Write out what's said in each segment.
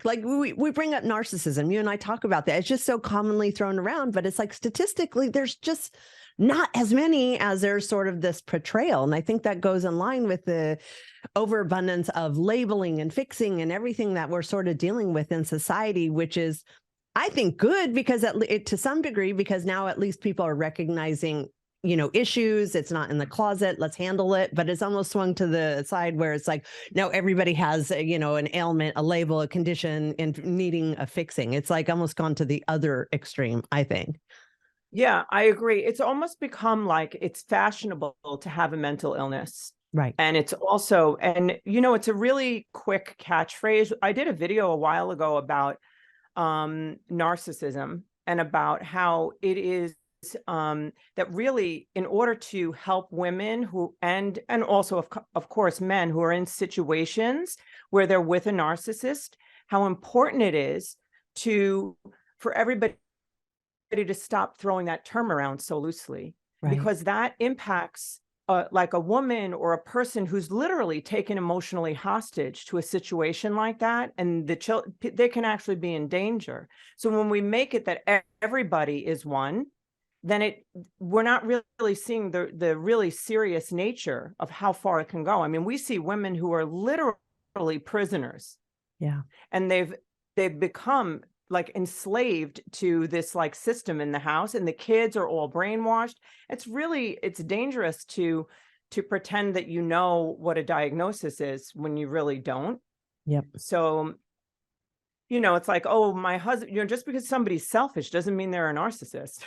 Like we bring up narcissism. You and I talk about that. It's just so commonly thrown around, but it's like statistically, there's just not as many as there's sort of this portrayal. And I think that goes in line with the overabundance of labeling and fixing and everything that we're sort of dealing with in society, which is, I think, good because to some degree, because now at least people are recognizing, issues. It's not in the closet. Let's handle it. But it's almost swung to the side where it's like, now everybody has, an ailment, a label, a condition, and needing a fixing. It's like almost gone to the other extreme, I think. Yeah, I agree. It's almost become like it's fashionable to have a mental illness. Right. And it's also, it's a really quick catchphrase. I did a video a while ago about narcissism and about how it is that really, in order to help women who, and also of course, men who are in situations where they're with a narcissist, how important it is for everybody to stop throwing that term around so loosely, right? Because that impacts like a woman or a person who's literally taken emotionally hostage to a situation like that, and they can actually be in danger. So when we make it that everybody is one, then we're not really seeing the really serious nature of how far it can go. I mean, we see women who are literally prisoners. Yeah. And they've become like enslaved to this like system in the house, and the kids are all brainwashed. It's dangerous to pretend that you know what a diagnosis is when you really don't. Yep. So, it's like, oh, my husband, just because somebody's selfish doesn't mean they're a narcissist.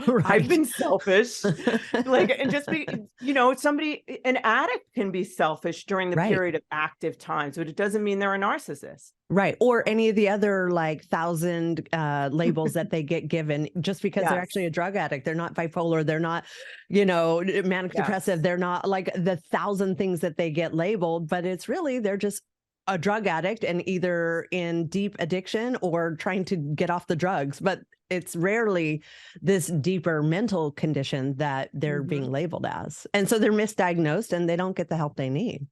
Right. I've been selfish. And just be, an addict can be selfish during the period of active times, but it doesn't mean they're a narcissist. Right. Or any of the other 1,000 labels that they get given just because they're actually a drug addict. They're not bipolar. They're not, manic depressive. They're not like the 1,000 things that they get labeled, but it's really, they're just a drug addict and either in deep addiction or trying to get off the drugs. But it's rarely this deeper mental condition that they're being labeled as. And so they're misdiagnosed and they don't get the help they need.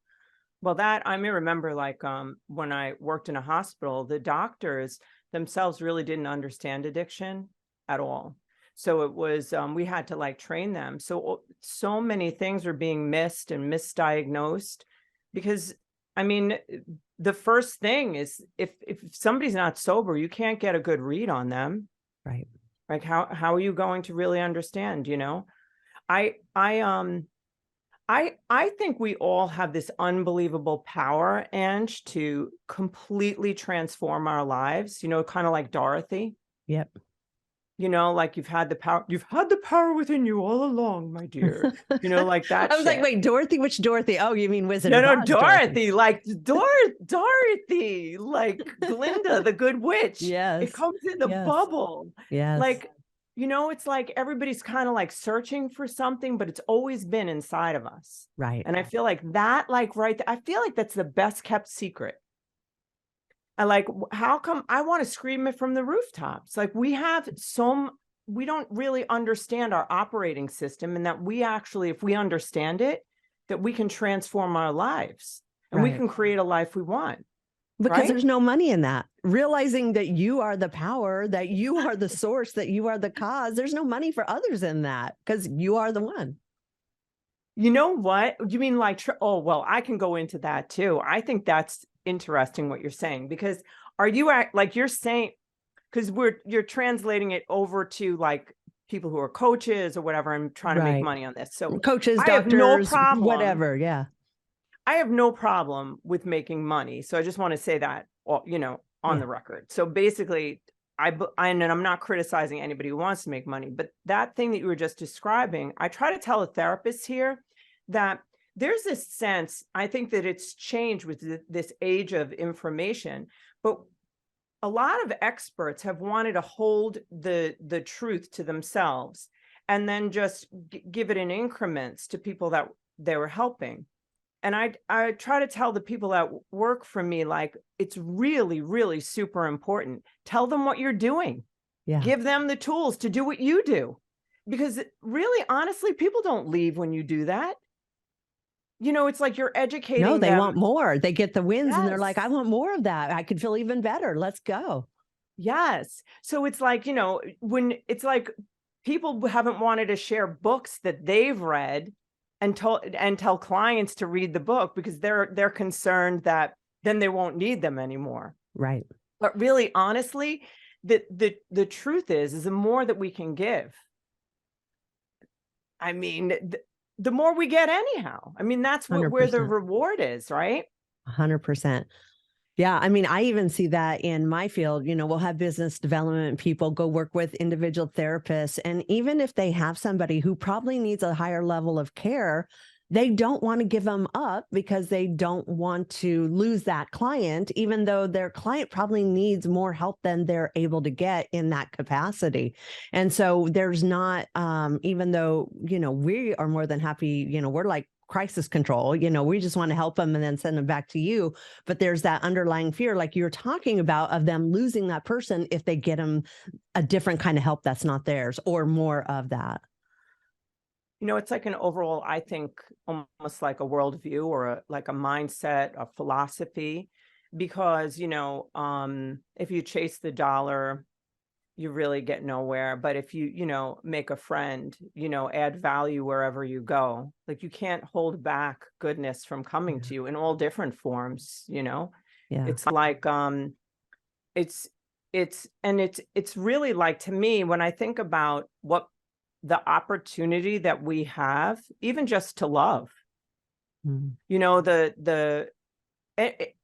Well, that I may remember, when I worked in a hospital, the doctors themselves really didn't understand addiction at all. So it was, we had to train them. So many things were being missed and misdiagnosed because, I mean, the first thing is if somebody's not sober, you can't get a good read on them. Right. Like how are you going to really understand, I think we all have this unbelievable power, Ange, to completely transform our lives, kind of like Dorothy. Yep. You've had the power within you all along, my dear. Like that. I was like, wait, Dorothy, which Dorothy? Oh, you mean Wizard of Oz? No, Dorothy, like Dorothy, like Glinda, the good witch. Yes. It comes in the bubble. Yes. It's like everybody's kind of searching for something, but it's always been inside of us. Right. And I feel like that, I feel like that's the best kept secret. How come I want to scream it from the rooftops? We don't really understand our operating system, and that we actually, if we understand it, that we can transform our lives and we can create a life we want. Because there's no money in that. Realizing that you are the power, that you are the source, that you are the cause. There's no money for others in that because you are the one. You know what? You mean oh, well, I can go into that too. I think that's interesting what you're saying, because are you you're saying, because you're translating it over to people who are coaches or whatever and trying to make money on this. So coaches, doctors, whatever. Yeah. I have no problem with making money. So I just want to say that, on the record. So basically, and I'm not criticizing anybody who wants to make money, but that thing that you were just describing, I try to tell a therapist here that there's this sense, I think that it's changed with this age of information, but a lot of experts have wanted to hold the truth to themselves and then just give it in increments to people that they were helping. And I try to tell the people that work for me, it's really, really super important. Tell them what you're doing. Yeah. Give them the tools to do what you do. Because really, honestly, people don't leave when you do that. it's like you're No, educating they them. want more. They get the wins and they're like, I Yes. want more of that. I could feel even better. Let's go. Yes. So it's like, when it's like people haven't wanted to share books that they've read and tell clients to read the book because they're concerned that then they won't need them anymore. Right. But really, honestly, the truth is the more that we can give. I mean, the more we get anyhow. I mean, that's where the 100%. reward is, right? 100%. Yeah. I mean, I even see that in my field. We'll have business development people go work with individual therapists. And even if they have somebody who probably needs a higher level of care, they don't want to give them up because they don't want to lose that client, even though their client probably needs more help than they're able to get in that capacity. And so there's not, even though, we are more than happy, we're like crisis control, we just want to help them and then send them back to you. But there's that underlying fear, like you're talking about, of them losing that person if they get them a different kind of help that's not theirs or more of that. It's like an overall, I think, almost like a worldview or like a mindset, a philosophy, because, if you chase the dollar, you really get nowhere. But if you make a friend, add value wherever you go, like you can't hold back goodness from coming Yeah. to you in all different forms, Yeah. It's like, it's, it's really like, to me, when I think about what the opportunity that we have, even just to love, Mm.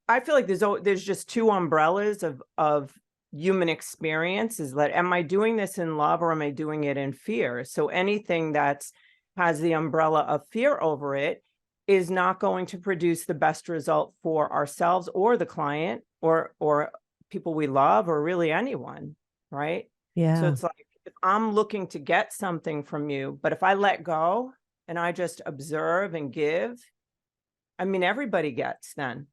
I feel like there's just two umbrellas of human experience. Is that, am I doing this in love or am I doing it in fear? So anything that's has the umbrella of fear over it is not going to produce the best result for ourselves or the client or people we love or really anyone, right? So Yeah. it's like, if I'm looking to get something from you, but if I let go and I just observe and give, I mean, everybody gets then.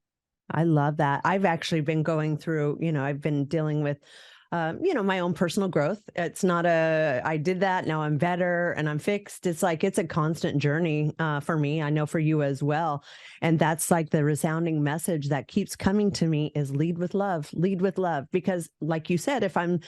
I love that. I've actually been going through, I've been dealing with, my own personal growth. It's not I did that. Now I'm better and I'm fixed. It's like, it's a constant journey for me. I know for you as well. And that's like the resounding message that keeps coming to me is lead with love, lead with love. Because like you said, if I'm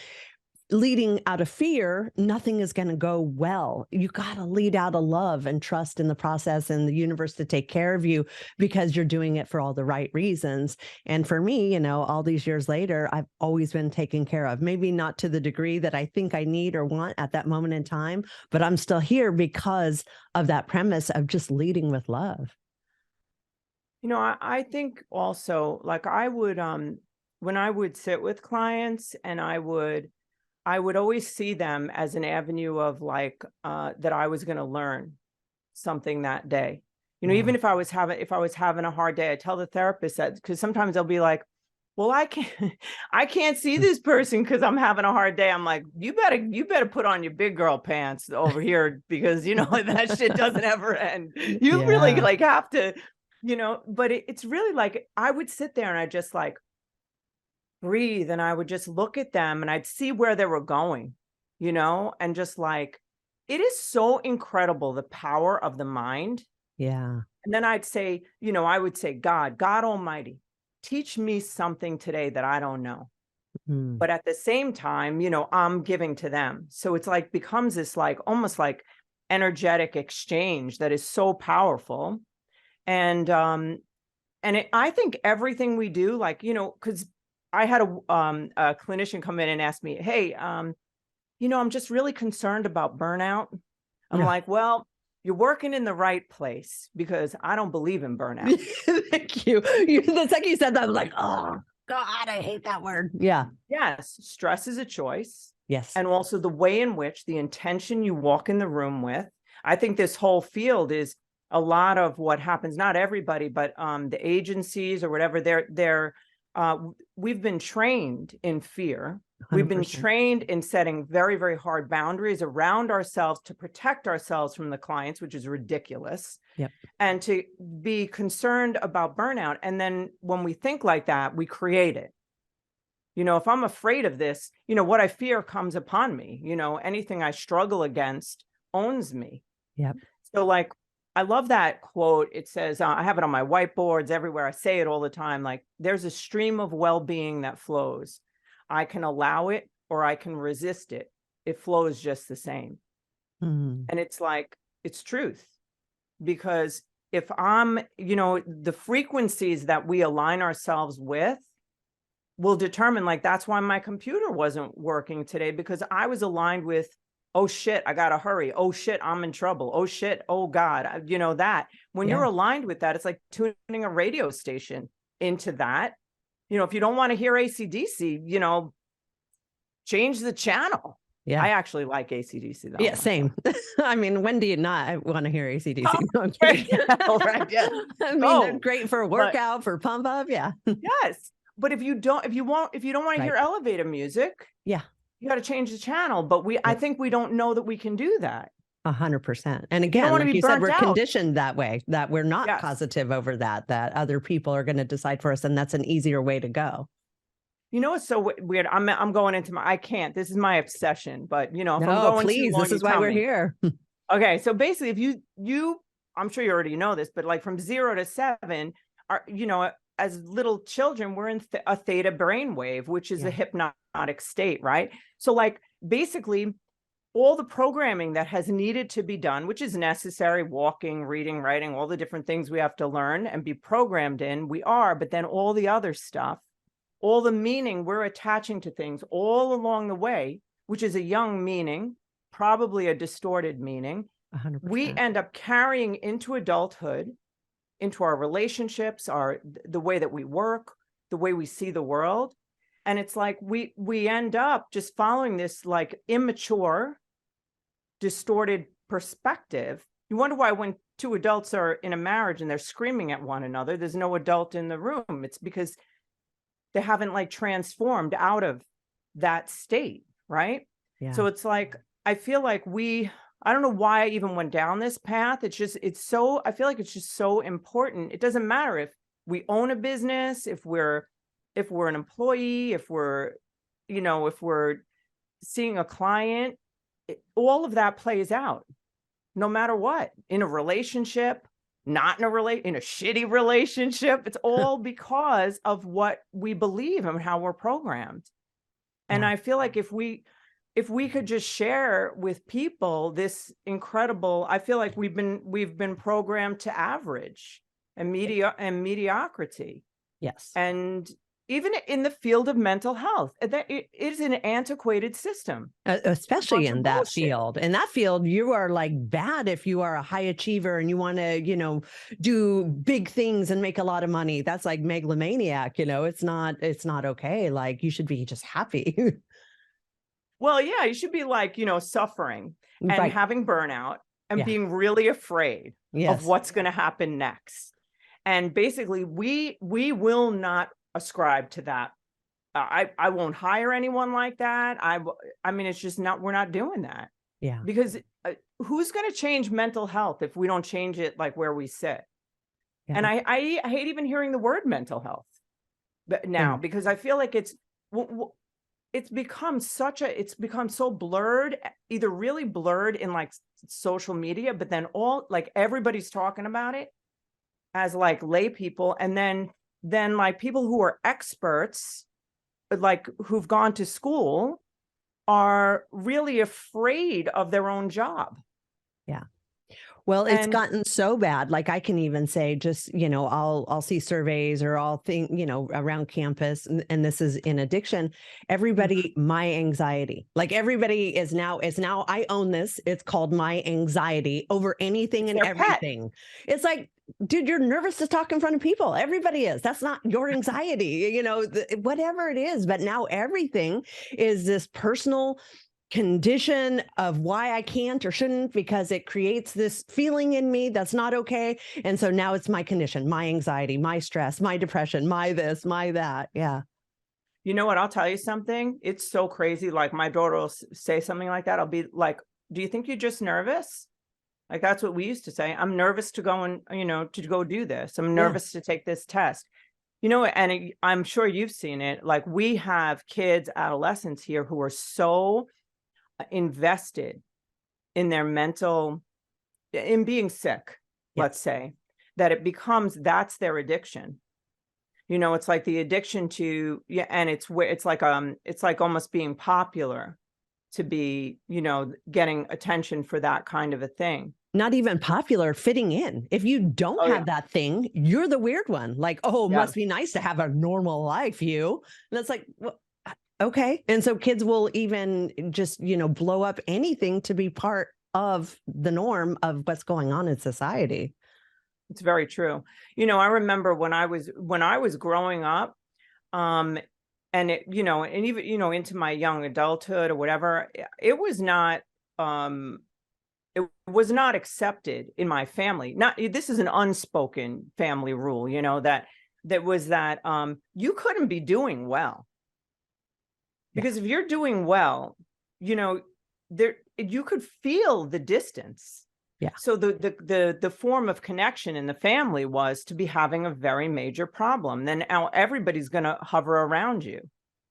leading out of fear, nothing is going to go well. You got to lead out of love and trust in the process and the universe to take care of you because you're doing it for all the right reasons. And for me, all these years later, I've always been taken care of, maybe not to the degree that I think I need or want at that moment in time, but I'm still here because of that premise of just leading with love. I think also, like, I would, when I would sit with clients, and I would always see them as an avenue of like, that I was going to learn something that day. Yeah. Even if I was having a hard day, I tell the therapist that, because sometimes they'll be like, well, I can't, I can't see this person because I'm having a hard day. I'm like, you better put on your big girl pants over here because, that shit doesn't ever end. You really Yeah. like have to, but it's really like, I would sit there and I just like breathe and I would just look at them and I'd see where they were going, and just like, it is so incredible, the power of the mind. Yeah. And then I'd say, I would say, God Almighty, teach me something today that I don't know. Mm. But at the same time, I'm giving to them. So it's like becomes this like almost like energetic exchange that is so powerful. And I think everything we do, like, because I had a clinician come in and ask me, hey, I'm just really concerned about burnout. I'm Yeah. like, well, you're working in the right place because I don't believe in burnout. Thank you. The second you said that, I was like, oh, God, I hate that word. Yeah. Yes, stress is a choice. Yes. And also the way in which the intention you walk in the room with. I think this whole field is a lot of what happens, not everybody, but the agencies or whatever, we've been trained in fear. We've been 100%. trained in setting very, very hard boundaries around ourselves to protect ourselves from the clients, which is ridiculous. Yep. And to be concerned about burnout. And then when we think like that, we create it. If I'm afraid of this, what I fear comes upon me. Anything I struggle against owns me. Yep. So like, I love that quote. It says, I have it on my whiteboards everywhere. I say it all the time. Like, there's a stream of well-being that flows. I can allow it or I can resist it. It flows just the same. Mm. And it's like, it's truth. Because if I'm, the frequencies that we align ourselves with will determine, like, that's why my computer wasn't working today, because I was aligned with, oh shit, I gotta hurry. Oh shit, I'm in trouble. Oh shit, oh God, that. When you're aligned with that, it's like tuning a radio station into that. If you don't want to hear AC/DC, change the channel. Yeah. I actually like AC/DC though. Yeah, same. I mean, when do you not want to hear AC/DC? Oh, No, I'm kidding. right, yeah. I mean, they're great for a workout, for pump up. Yeah. Yes. But if you don't want to hear elevator music, yeah, you got to change the channel. But I think we don't know that we can do that. 100%. And again, like you said, we're conditioned that way, that we're not positive over that other people are going to decide for us. And that's an easier way to go. It's so weird. I'm going into I can't, this is my obsession, but if I'm going please, too long, this is why we're here. Okay. So basically if you, I'm sure you already know this, but like from 0 to 7 are, as little children, we're in a theta brainwave, which is a hypnotic state, right? So like basically all the programming that has needed to be done, which is necessary, walking, reading, writing, all the different things we have to learn and be programmed in, we are, but then all the other stuff, all the meaning we're attaching to things all along the way, which is a young meaning, probably a distorted meaning, 100%. we end up carrying into adulthood, into our relationships, the way that we work, the way we see the world. And it's like we end up just following this like immature, distorted perspective. You wonder why when two adults are in a marriage and they're screaming at one another, there's no adult in the room. It's because they haven't like transformed out of that state, right? Yeah. So it's like, I feel like I don't know why I even went down this path. I feel like it's just so important. It doesn't matter if we own a business, if we're an employee, if we're seeing a client, all of that plays out no matter what, in a relationship, not in a shitty relationship. It's all because of what we believe and how we're programmed. And I feel like if we could just share with people this incredible, I feel like we've been programmed to average and mediocrity. Yes. And even in the field of mental health, it is an antiquated system. Especially in that field. In that field, you are like bad if you are a high achiever and you want to, do big things and make a lot of money. That's like megalomaniac, it's not okay. Like you should be just happy. Well, yeah, you should be like, suffering and having burnout and being really afraid of what's going to happen next. And basically, we will not ascribe to that. I won't hire anyone like that. I mean, it's just not, we're not doing that. Yeah. Because who's going to change mental health if we don't change it like where we sit? Yeah. And I hate even hearing the word mental health now, because I feel like it's become so blurred, either really blurred in like social media, but then everybody's talking about it as like lay people. And then like people who are experts, like who've gone to school, are really afraid of their own job. Yeah. Well, it's gotten so bad. Like I can even say just, I'll see surveys or I'll think, around campus, and this is in addiction, everybody, my anxiety, like everybody is now, I own this. It's called my anxiety over anything and everything. It's like, dude, you're nervous to talk in front of people. Everybody is. That's not your anxiety, whatever it is. But now everything is this personal condition of why I can't or shouldn't, because it creates this feeling in me that's not okay. And so now it's my condition, my anxiety, my stress, my depression, my this, my that. Yeah. You know what? I'll tell you something. It's so crazy. Like my daughter will say something like that. I'll be like, do you think you're just nervous? Like that's what we used to say. I'm nervous to go and, to go do this. I'm nervous to take this test. And I'm sure you've seen it. Like we have kids, adolescents here who are so invested in their in being sick. let's say, that it becomes, that's their addiction. You know, it's like the addiction to, and it's where it's like almost being popular to be, you know, getting attention for that kind of a thing. Not even popular, fitting in. If you don't have that thing, you're the weird one. Like, oh, must be nice to have a normal life, you. And it's like, well, okay. And so kids will even just, you know, blow up anything to be part of the norm of what's going on in society. It's very true. You know, I remember when I was growing up, and it, you know, and even, you know, into my young adulthood or whatever, it was not accepted in my family. This is an unspoken family rule, you know, that you couldn't be doing well. Because if you're doing well, you know, you could feel the distance. Yeah. So the form of connection in the family was to be having a very major problem. Then now everybody's going to hover around you.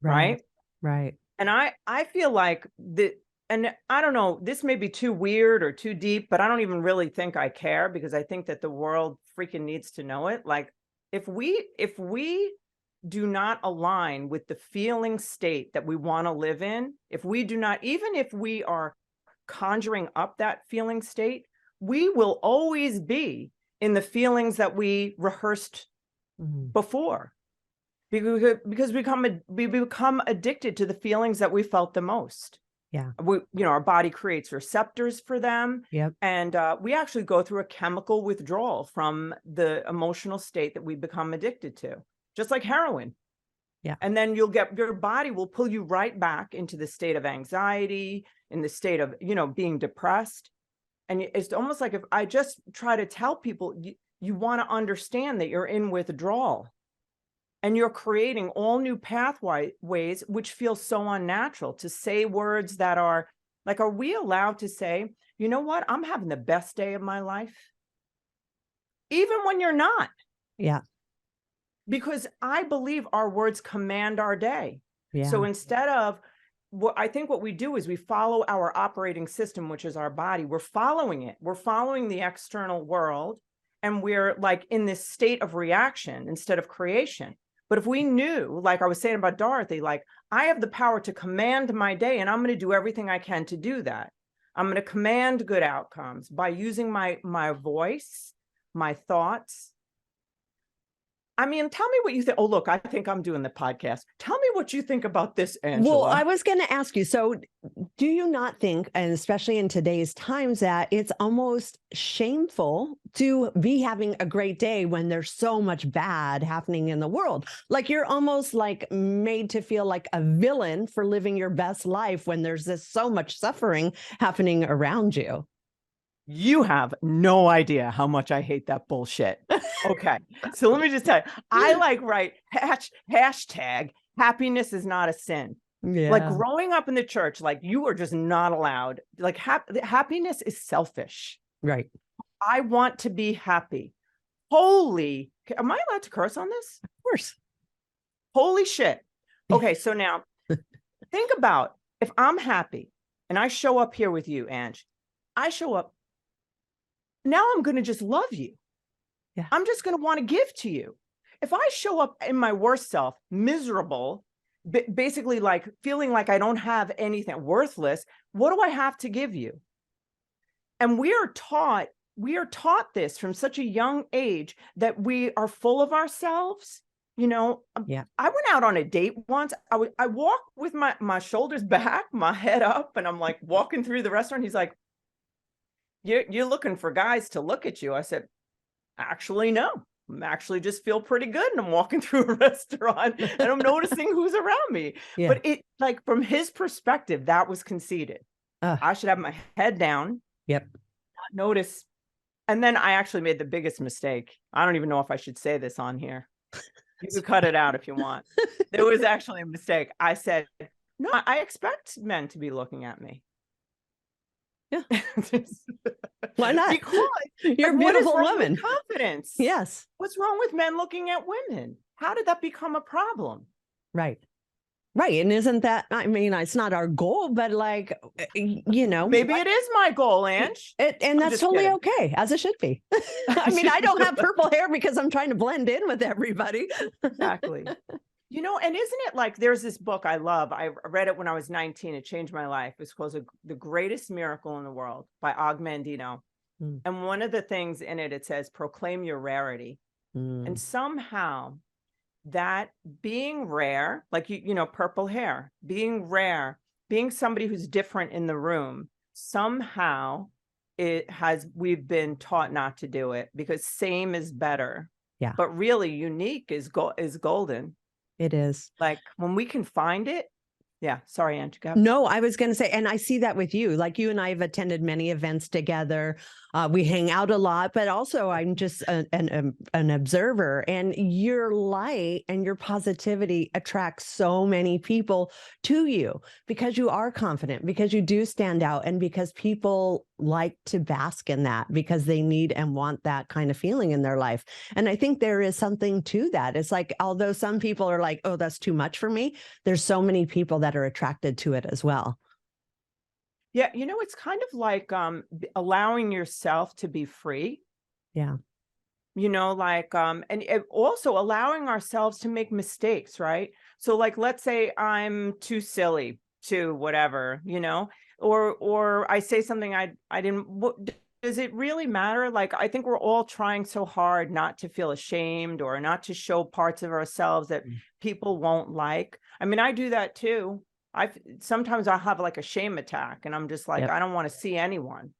Right. Right. And I feel like and I don't know, this may be too weird or too deep, but I don't even really think I care, because I think that the world freaking needs to know it. Like, if we do not align with the feeling state that we want to live in, if we do not, even if we are conjuring up that feeling state, we will always be in the feelings that we rehearsed before, because we become addicted to the feelings that we felt the most. Yeah. You know, our body creates receptors for them. Yep. And we actually go through a chemical withdrawal from the emotional state that we become addicted to, just like heroin. Yeah. And then your body will pull you right back into the state of anxiety, in the state of, you know, being depressed. And it's almost like, if I just try to tell people, you want to understand that you're in withdrawal. And you're creating all new pathways, which feel so unnatural, to say words that are like, are we allowed to say, you know what, I'm having the best day of my life? Even when you're not. Yeah. Because I believe our words command our day. Yeah. So instead of, I think what we do is we follow our operating system, which is our body. We're following it. We're following the external world. And we're like in this state of reaction instead of creation. But if we knew, like I was saying about Dorothy, like, I have the power to command my day, and I'm going to do everything I can to do that. I'm going to command good outcomes by using my voice, my thoughts. I mean, tell me what you think. Oh, look, I think I'm doing the podcast. Tell me what you think about this, Angela. Well, I was going to ask you, so do you not think, and especially in today's times, that it's almost shameful to be having a great day when there's so much bad happening in the world? Like, you're almost like made to feel like a villain for living your best life when there's so much suffering happening around you. You have no idea how much I hate that bullshit. Okay. So let me just tell you, I like write hashtag happiness is not a sin. Yeah. Like, growing up in the church, like, you are just not allowed. Like, happiness is selfish. Right. I want to be happy. Holy, am I allowed to curse on this? Of course. Holy shit. Okay. So now think about, if I'm happy and I show up here with you, Ange, I show up. Now I'm going to just love you. Yeah. I'm just going to want to give to you. If I show up in my worst self, miserable, basically like feeling like I don't have anything, worthless, what do I have to give you? And we are taught this from such a young age, that we are full of ourselves. You know, yeah. I went out on a date once. I walk with my shoulders back, my head up, and I'm like walking through the restaurant. He's like, You're looking for guys to look at you. I said, actually, no. I'm actually just feel pretty good. And I'm walking through a restaurant and I'm noticing who's around me. Yeah. But it, like, from his perspective, that was conceited. I should have my head down. Yep. Not notice. And then I actually made the biggest mistake. I don't even know if I should say this on here. You can cut it out if you want. There was actually a mistake. I said, no, I expect men to be looking at me. Yeah. Why not? Because you're a beautiful woman. Confidence. Yes. What's wrong with men looking at women? How did that become a problem? Right. Right. And isn't that, I mean, it's not our goal, but like, you know, Maybe it is my goal, Ange. and that's totally kidding. okay, as it should be. I mean, I don't have purple hair because I'm trying to blend in with everybody. Exactly. You know, and isn't it like there's this book I love. I read it when I was 19. It changed my life. It's called The Greatest Miracle in the World by Og Mandino. Mm. And one of the things in it, it says, proclaim your rarity. And somehow that being rare, like, you know, purple hair, being rare, being somebody who's different in the room, somehow we've been taught not to do it because same is better. Yeah. But really unique is golden. It is. Like when we can find it. Yeah. Sorry, Angie. No, I was going to say, and I see that with you, like you and I have attended many events together. We hang out a lot, but also I'm just an observer, and your light and your positivity attracts so many people to you because you are confident, because you do stand out, and because people like to bask in that because they need and want that kind of feeling in their life. And I think there is something to that. It's like, although some people are like, oh, that's too much for me, there's so many people that are attracted to it as well. Yeah, you know, it's kind of like allowing yourself to be free. Yeah. You know, like, and also allowing ourselves to make mistakes, right? So like, let's say I'm too silly to whatever, you know, or I say something I didn't, does it really matter? Like, I think we're all trying so hard not to feel ashamed or not to show parts of ourselves that people won't like. I mean, I do that too. Sometimes I'll have like a shame attack and I'm just like, I don't want to see anyone,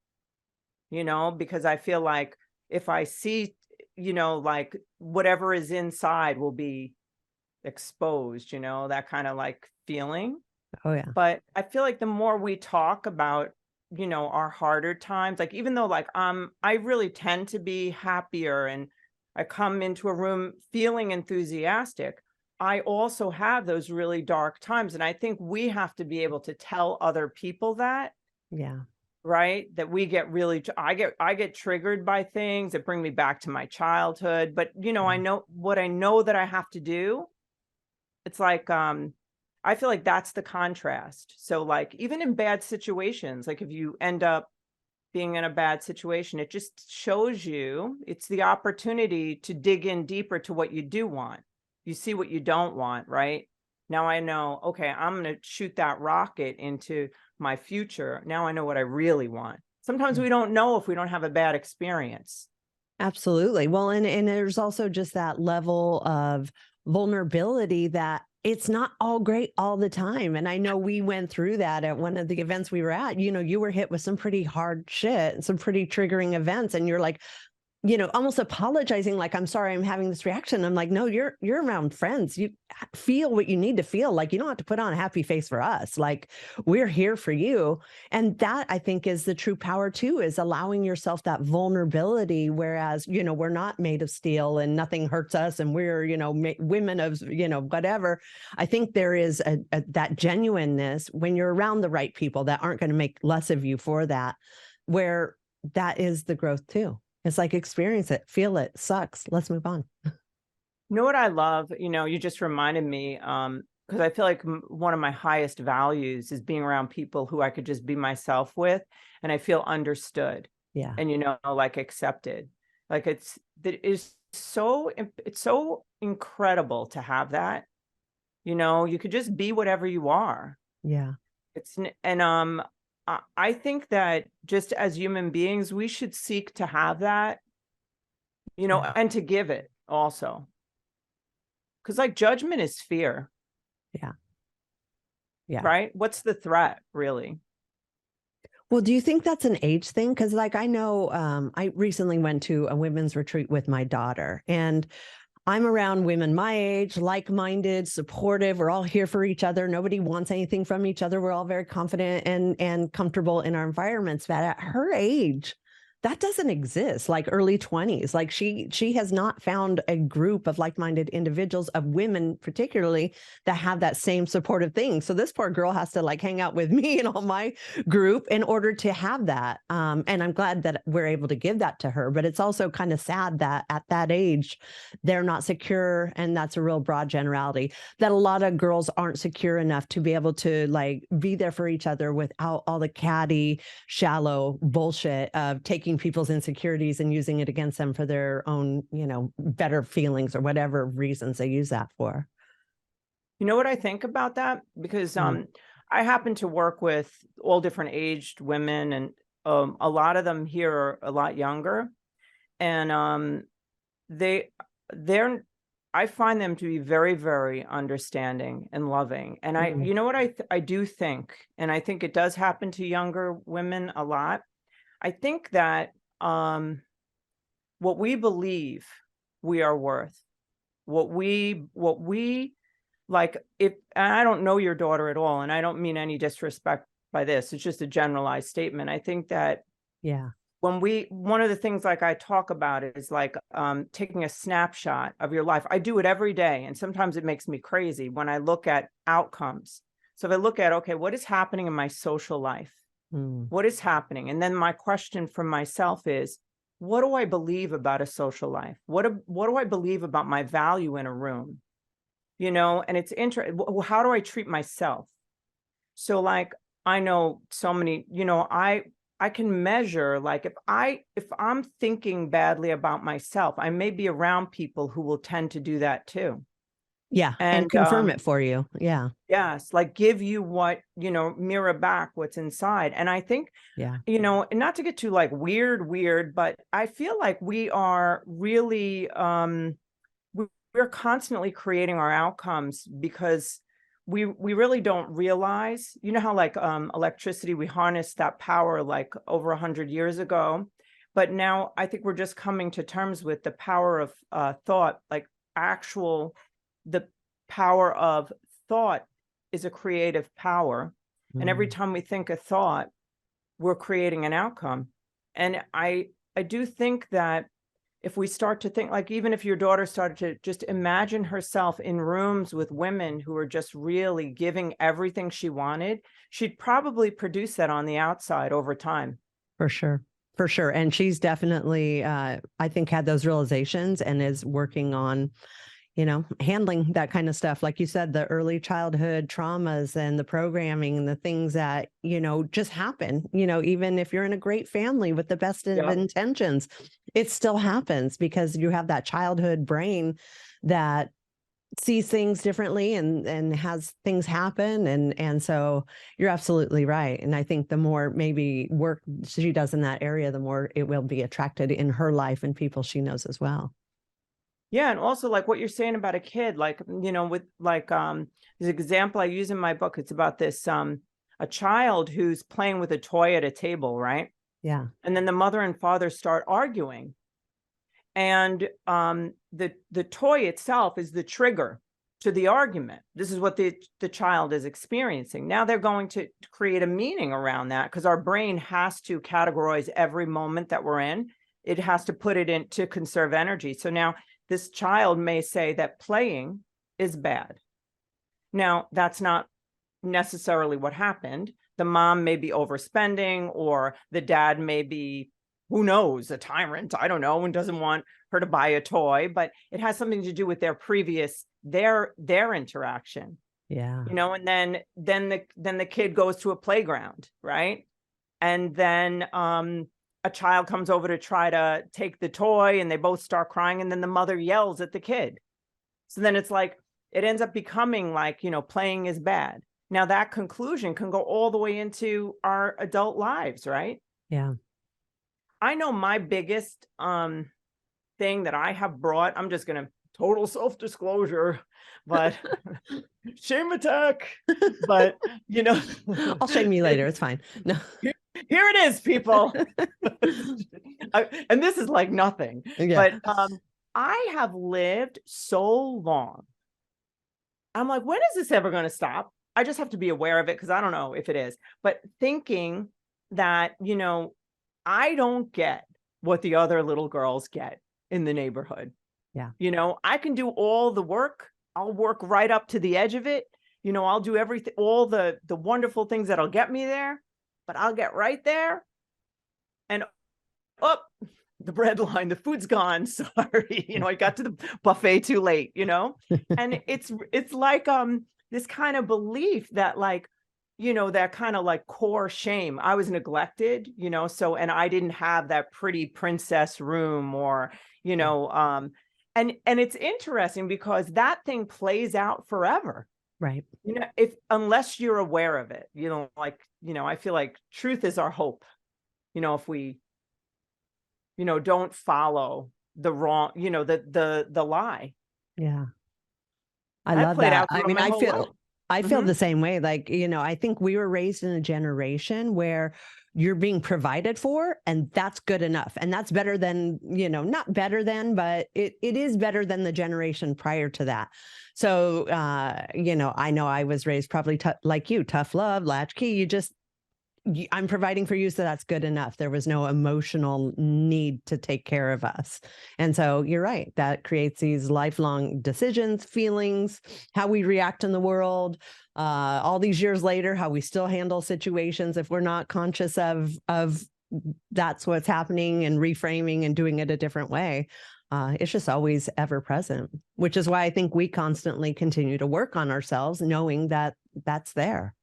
you know, because I feel like if I see, you know, like whatever is inside will be exposed, you know, that kind of like feeling. Oh, yeah. But I feel like the more we talk about, you know, our harder times, like even though like I really tend to be happier and I come into a room feeling enthusiastic, I also have those really dark times. And I think we have to be able to tell other people that. Yeah. Right. That we get really, I get triggered by things that bring me back to my childhood. But, you know, I know what I know that I have to do. It's like, I feel like that's the contrast. So like, even in bad situations, like if you end up being in a bad situation, it just shows you, it's the opportunity to dig in deeper to what you do want. You see what you don't want, right? Now I know, okay, I'm going to shoot that rocket into my future. Now I know what I really want. Sometimes we don't know if we don't have a bad experience. Absolutely. Well, and there's also just that level of vulnerability that it's not all great all the time. And I know we went through that at one of the events we were at. You know, you were hit with some pretty hard shit, some pretty triggering events. And you're like, you know, almost apologizing, like, I'm sorry, I'm having this reaction. I'm like, no, you're around friends. You feel what you need to feel. Like, you don't have to put on a happy face for us. Like, we're here for you. And that, I think, is the true power too, is allowing yourself that vulnerability. Whereas, you know, we're not made of steel and nothing hurts us. And we're, you know, women of, you know, whatever. I think there is that genuineness when you're around the right people that aren't going to make less of you for that, where that is the growth too. It's like, experience it, feel it, sucks. Let's move on. You know what I love? You know, you just reminded me, because I feel like one of my highest values is being around people who I could just be myself with, and I feel understood. Yeah. And, you know, like accepted. Like it's so incredible to have that. You know, you could just be whatever you are. Yeah. And I think that just as human beings, we should seek to have that, you know, and to give it also. Because like judgment is fear. Yeah. Yeah. Right? What's the threat, really? Well, do you think that's an age thing? Because like, I know I recently went to a women's retreat with my daughter, and I'm around women my age, like-minded, supportive. We're all here for each other. Nobody wants anything from each other. We're all very confident and comfortable in our environments. But at her age, that doesn't exist, like early 20s. Like she has not found a group of like-minded individuals, of women particularly, that have that same supportive thing. So this poor girl has to like hang out with me and all my group in order to have that. And I'm glad that we're able to give that to her. But it's also kind of sad that at that age, they're not secure. And that's a real broad generality, that a lot of girls aren't secure enough to be able to like be there for each other without all the catty, shallow bullshit of taking people's insecurities and using it against them for their own, better feelings or whatever reasons they use that for. You know what I think about that? Because I happen to work with all different aged women, and a lot of them here are a lot younger, and they're I find them to be very, very understanding and loving. And you know what I do think, and I think it does happen to younger women a lot. I think that what we believe we are worth, what we like, if, and I don't know your daughter at all, and I don't mean any disrespect by this, it's just a generalized statement. I think that one of the things like I talk about is like taking a snapshot of your life. I do it every day, and sometimes it makes me crazy when I look at outcomes. So if I look at, okay, what is happening in my social life? What is happening? And then my question for myself is, what do I believe about a social life? What do I believe about my value in a room? And it's interesting. How do I treat myself? So like, I know so many, I can measure, like if I'm thinking badly about myself, I may be around people who will tend to do that too. Yeah. And confirm it for you. Yeah. Yes. Like give you what, mirror back what's inside. And I think, not to get too like weird, but I feel like we are really, we're constantly creating our outcomes because we really don't realize, how like electricity, we harnessed that power like over 100 years ago. But now I think we're just coming to terms with the power of thought, like the power of thought is a creative power. And every time we think a thought, we're creating an outcome. And I do think that if we start to think, like, even if your daughter started to just imagine herself in rooms with women who are just really giving everything she wanted, she'd probably produce that on the outside over time. For sure. For sure. And she's definitely, I think, had those realizations and is working on, handling that kind of stuff. Like you said, the early childhood traumas and the programming and the things that, just happen, even if you're in a great family with the best of intentions, it still happens because you have that childhood brain that sees things differently and has things happen. And so you're absolutely right. And I think the more maybe work she does in that area, the more it will be attracted in her life and people she knows as well. Yeah. And also like what you're saying about a kid, like, with like, there's an example I use in my book. It's about this, a child who's playing with a toy at a table, right? Yeah. And then the mother and father start arguing. And the toy itself is the trigger to the argument. This is what the child is experiencing. Now they're going to create a meaning around that because our brain has to categorize every moment that we're in. It has to put it in to conserve energy. So now this child may say that playing is bad. Now, that's not necessarily what happened. The mom may be overspending, or the dad may be, who knows, a tyrant, I don't know, and doesn't want her to buy a toy, but it has something to do with their previous, their interaction. Yeah. And then the kid goes to a playground, right? And then a child comes over to try to take the toy and they both start crying, and then the mother yells at the kid. So then it's like, it ends up becoming like, playing is bad. Now that conclusion can go all the way into our adult lives, right? Yeah. I know my biggest thing that I have brought, I'm just going to total self-disclosure, but shame attack, but I'll shame you later. It's fine. No. Here it is, people. And this is like nothing, but I have lived so long. I'm like, when is this ever going to stop? I just have to be aware of it because I don't know if it is, but thinking that, I don't get what the other little girls get in the neighborhood. Yeah. You know, I can do all the work. I'll work right up to the edge of it. You know, I'll do everything, all the wonderful things that'll get me there, but I'll get right there and the bread line, the food's gone. Sorry. You know, I got to the buffet too late, you know? And it's like, this kind of belief that like, you know, that kind of like core shame. I was neglected, you know, so, and I didn't have that pretty princess room or, you know, and it's interesting because that thing plays out forever. Right. You know, unless you're aware of it, you know, like, you know, I feel like truth is our hope. You know, if we, you know, don't follow the wrong, you know, the lie. Yeah. I love that. I mean, I feel the same way. Like, you know, I think we were raised in a generation where you're being provided for, and that's good enough. And that's better than, you know, not better than, but it is better than the generation prior to that. So, you know I was raised probably like you, tough love, latchkey. I'm providing for you, so that's good enough. There was no emotional need to take care of us. And so you're right. That creates these lifelong decisions, feelings, how we react in the world. All these years later, how we still handle situations if we're not conscious of that's what's happening and reframing and doing it a different way. It's just always ever present, which is why I think we constantly continue to work on ourselves, knowing that that's there.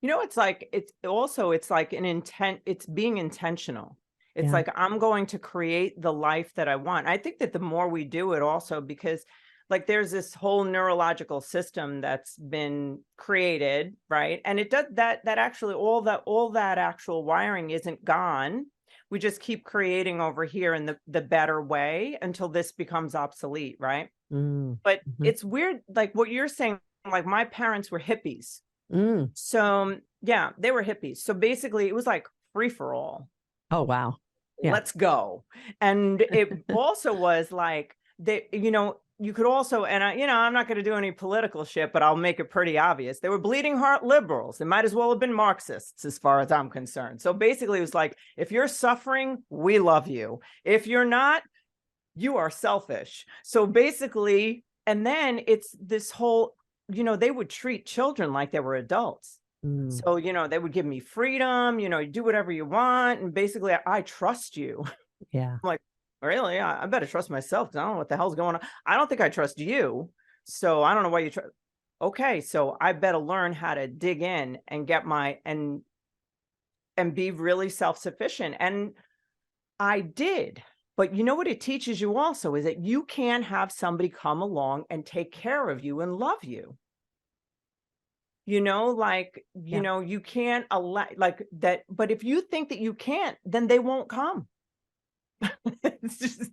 You know, it's like an intent. It's being intentional. It's Yeah. like, I'm going to create the life that I want. I think that the more we do it also, because like there's this whole neurological system that's been created, right? And it does that actually all that actual wiring isn't gone. We just keep creating over here in the better way until this becomes obsolete, right? But it's weird, like what you're saying, like my parents were hippies. So yeah, they were hippies. So basically it was like free for all. Oh, wow. Yeah. Let's go. And it also was like, you know, you could also, and you know, I'm not going to do any political shit, but I'll make it pretty obvious. They were bleeding heart liberals. They might as well have been Marxists as far as I'm concerned. So basically it was like, if you're suffering, we love you. If you're not, you are selfish. So basically, and then it's this whole, you know, they would treat children like they were adults. So, you know, they would give me freedom, you know, you do whatever you want. And basically, I trust you. Yeah. I'm like, really? I better trust myself, because I don't know what the hell's going on. I don't think I trust you. So I don't know why you trust. Okay, so I better learn how to dig in and get and be really self-sufficient. And I did. But you know what it teaches you also is that you can have somebody come along and take care of you and love you. You know, like, you know, you can't allow like that. But if you think that you can't, then they won't come. It's just,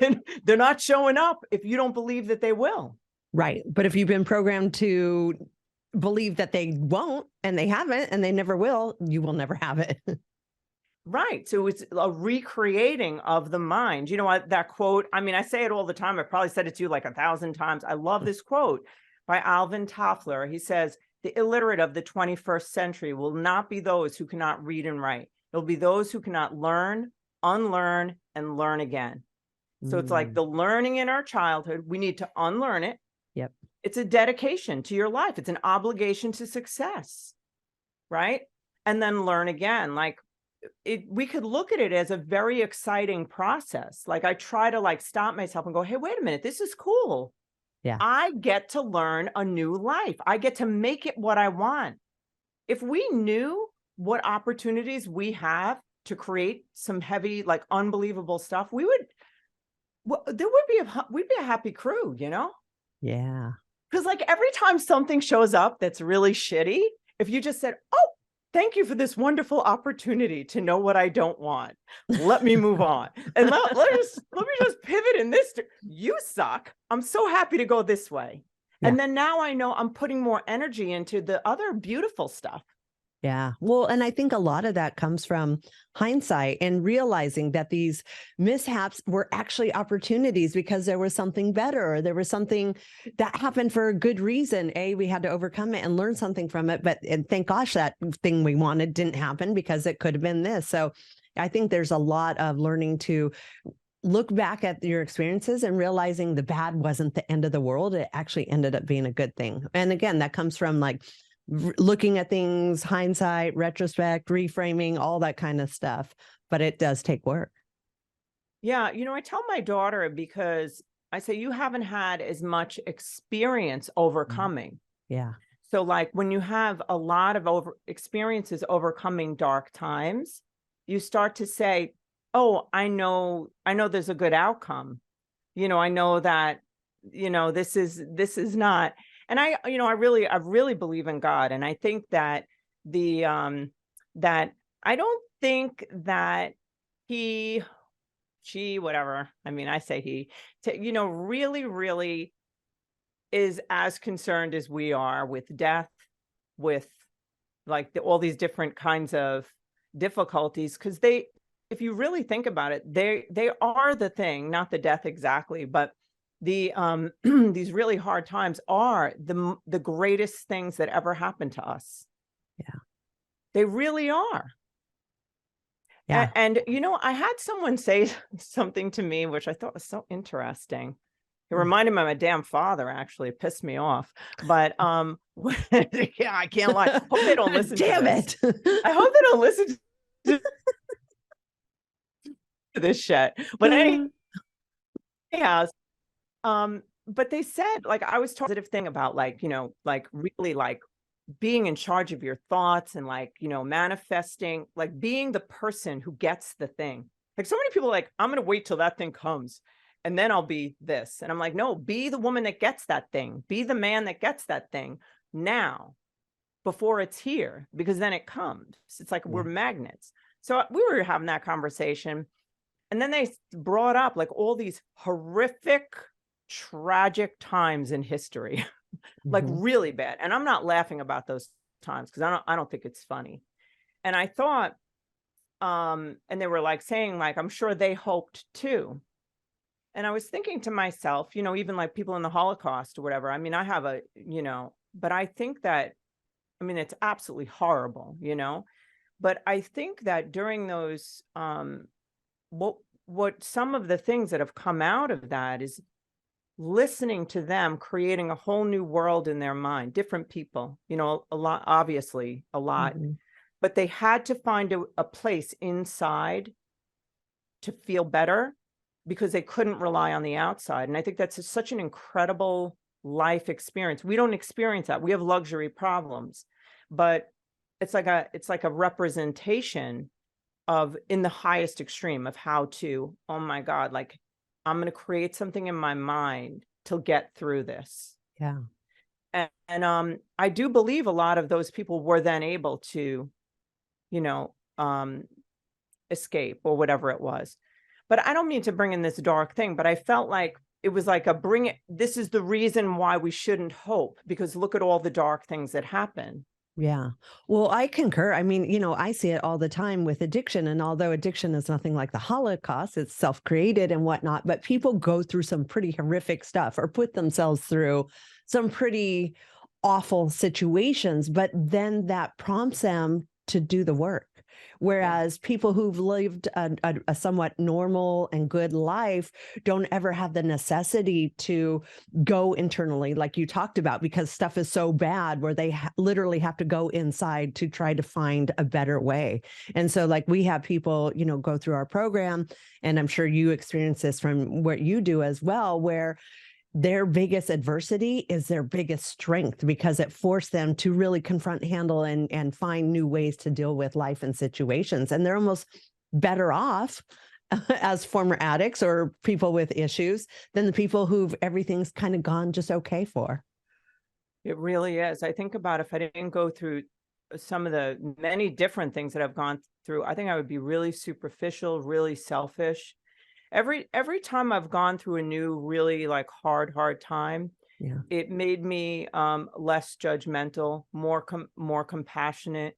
then they're not showing up if you don't believe that they will. Right. But if you've been programmed to believe that they won't, and they haven't, and they never will, you will never have it. Right. So it's a recreating of the mind. You know, that quote, I mean, I say it all the time. I probably said it to you like 1,000 times. I love this quote by Alvin Toffler. He says, the illiterate of the 21st century will not be those who cannot read and write. It'll be those who cannot learn, unlearn, and learn again. So it's like the learning in our childhood, we need to unlearn it. Yep. It's a dedication to your life. It's an obligation to success, right? And then learn again. Like we could look at it as a very exciting process. Like I try to like stop myself and go, hey, wait a minute, this is cool. Yeah. I get to learn a new life. I get to make it what I want. If we knew what opportunities we have to create some heavy, like unbelievable stuff, we'd be a happy crew, you know? Yeah. Because like every time something shows up that's really shitty, if you just said, oh, thank you for this wonderful opportunity to know what I don't want. Let me move on. And let me just pivot in this. You suck. I'm so happy to go this way. Yeah. And then now I know I'm putting more energy into the other beautiful stuff. Yeah. Well, and I think a lot of that comes from hindsight and realizing that these mishaps were actually opportunities because there was something better, or there was something that happened for a good reason. We had to overcome it and learn something from it. And thank gosh that thing we wanted didn't happen, because it could have been this. So I think there's a lot of learning to look back at your experiences and realizing the bad wasn't the end of the world. It actually ended up being a good thing. And again, that comes from like looking at things, hindsight, retrospect, reframing, all that kind of stuff. But it does take work. Yeah. I tell my daughter, because I say, you haven't had as much experience overcoming. Yeah. So like when you have a lot of experiences overcoming dark times, you start to say, oh, I know there's a good outcome. I know that, this is not, and I really believe in God. And I think that that I don't think that she, whatever. I mean, I say he, really, really is as concerned as we are with death, with like all these different kinds of difficulties, because if you really think about it, they are the thing, not the death exactly, but the these really hard times are the greatest things that ever happened to us. Yeah. They really are. Yeah. And I had someone say something to me, which I thought was so interesting. It reminded me of my damn father, actually. It pissed me off. But yeah, I can't lie. Hope they don't listen Damn to this. it. I hope they don't listen to this shit. But anyhow, but they said, like, I was told a positive thing about like, like really like being in charge of your thoughts and like, manifesting, like being the person who gets the thing. Like so many people are like, I'm going to wait till that thing comes and then I'll be this. And I'm like, no, be the woman that gets that thing. Be the man that gets that thing now before it's here, because then it comes. It's like we're magnets. So we were having that conversation. And then they brought up like all these horrific, tragic times in history. Like really bad. And I'm not laughing about those times because I don't think it's funny. And I thought, and they were like saying like, I'm sure they hoped too. And I was thinking to myself, even like people in the Holocaust or whatever. I mean, I have but I think that, I mean, it's absolutely horrible, but I think that during those, what some of the things that have come out of that is listening to them creating a whole new world in their mind, different people, a lot, obviously a lot, but they had to find a place inside to feel better because they couldn't rely on the outside. And I think that's such an incredible life experience. We don't experience that. We have luxury problems, but it's like a representation of in the highest extreme of how to, oh my God, like I'm going to create something in my mind to get through this. Yeah. And I do believe a lot of those people were then able to, escape or whatever it was. But I don't mean to bring in this dark thing, but I felt like it was like this is the reason why we shouldn't hope, because look at all the dark things that happen. Yeah. Well, I concur. I mean, I see it all the time with addiction. And although addiction is nothing like the Holocaust, it's self-created and whatnot, but people go through some pretty horrific stuff or put themselves through some pretty awful situations, but then that prompts them to do the work. Whereas people who've lived a somewhat normal and good life don't ever have the necessity to go internally, like you talked about, because stuff is so bad where they literally have to go inside to try to find a better way. And so like we have people, go through our program, and I'm sure you experience this from what you do as well, where their biggest adversity is their biggest strength because it forced them to really confront, handle, and find new ways to deal with life and situations. And they're almost better off as former addicts or people with issues than the people who've everything's kind of gone just okay for. It really is. I think about if I didn't go through some of the many different things that I've gone through, I think I would be really superficial, really selfish. Every time I've gone through a new, really like hard time, it made me less judgmental, more compassionate.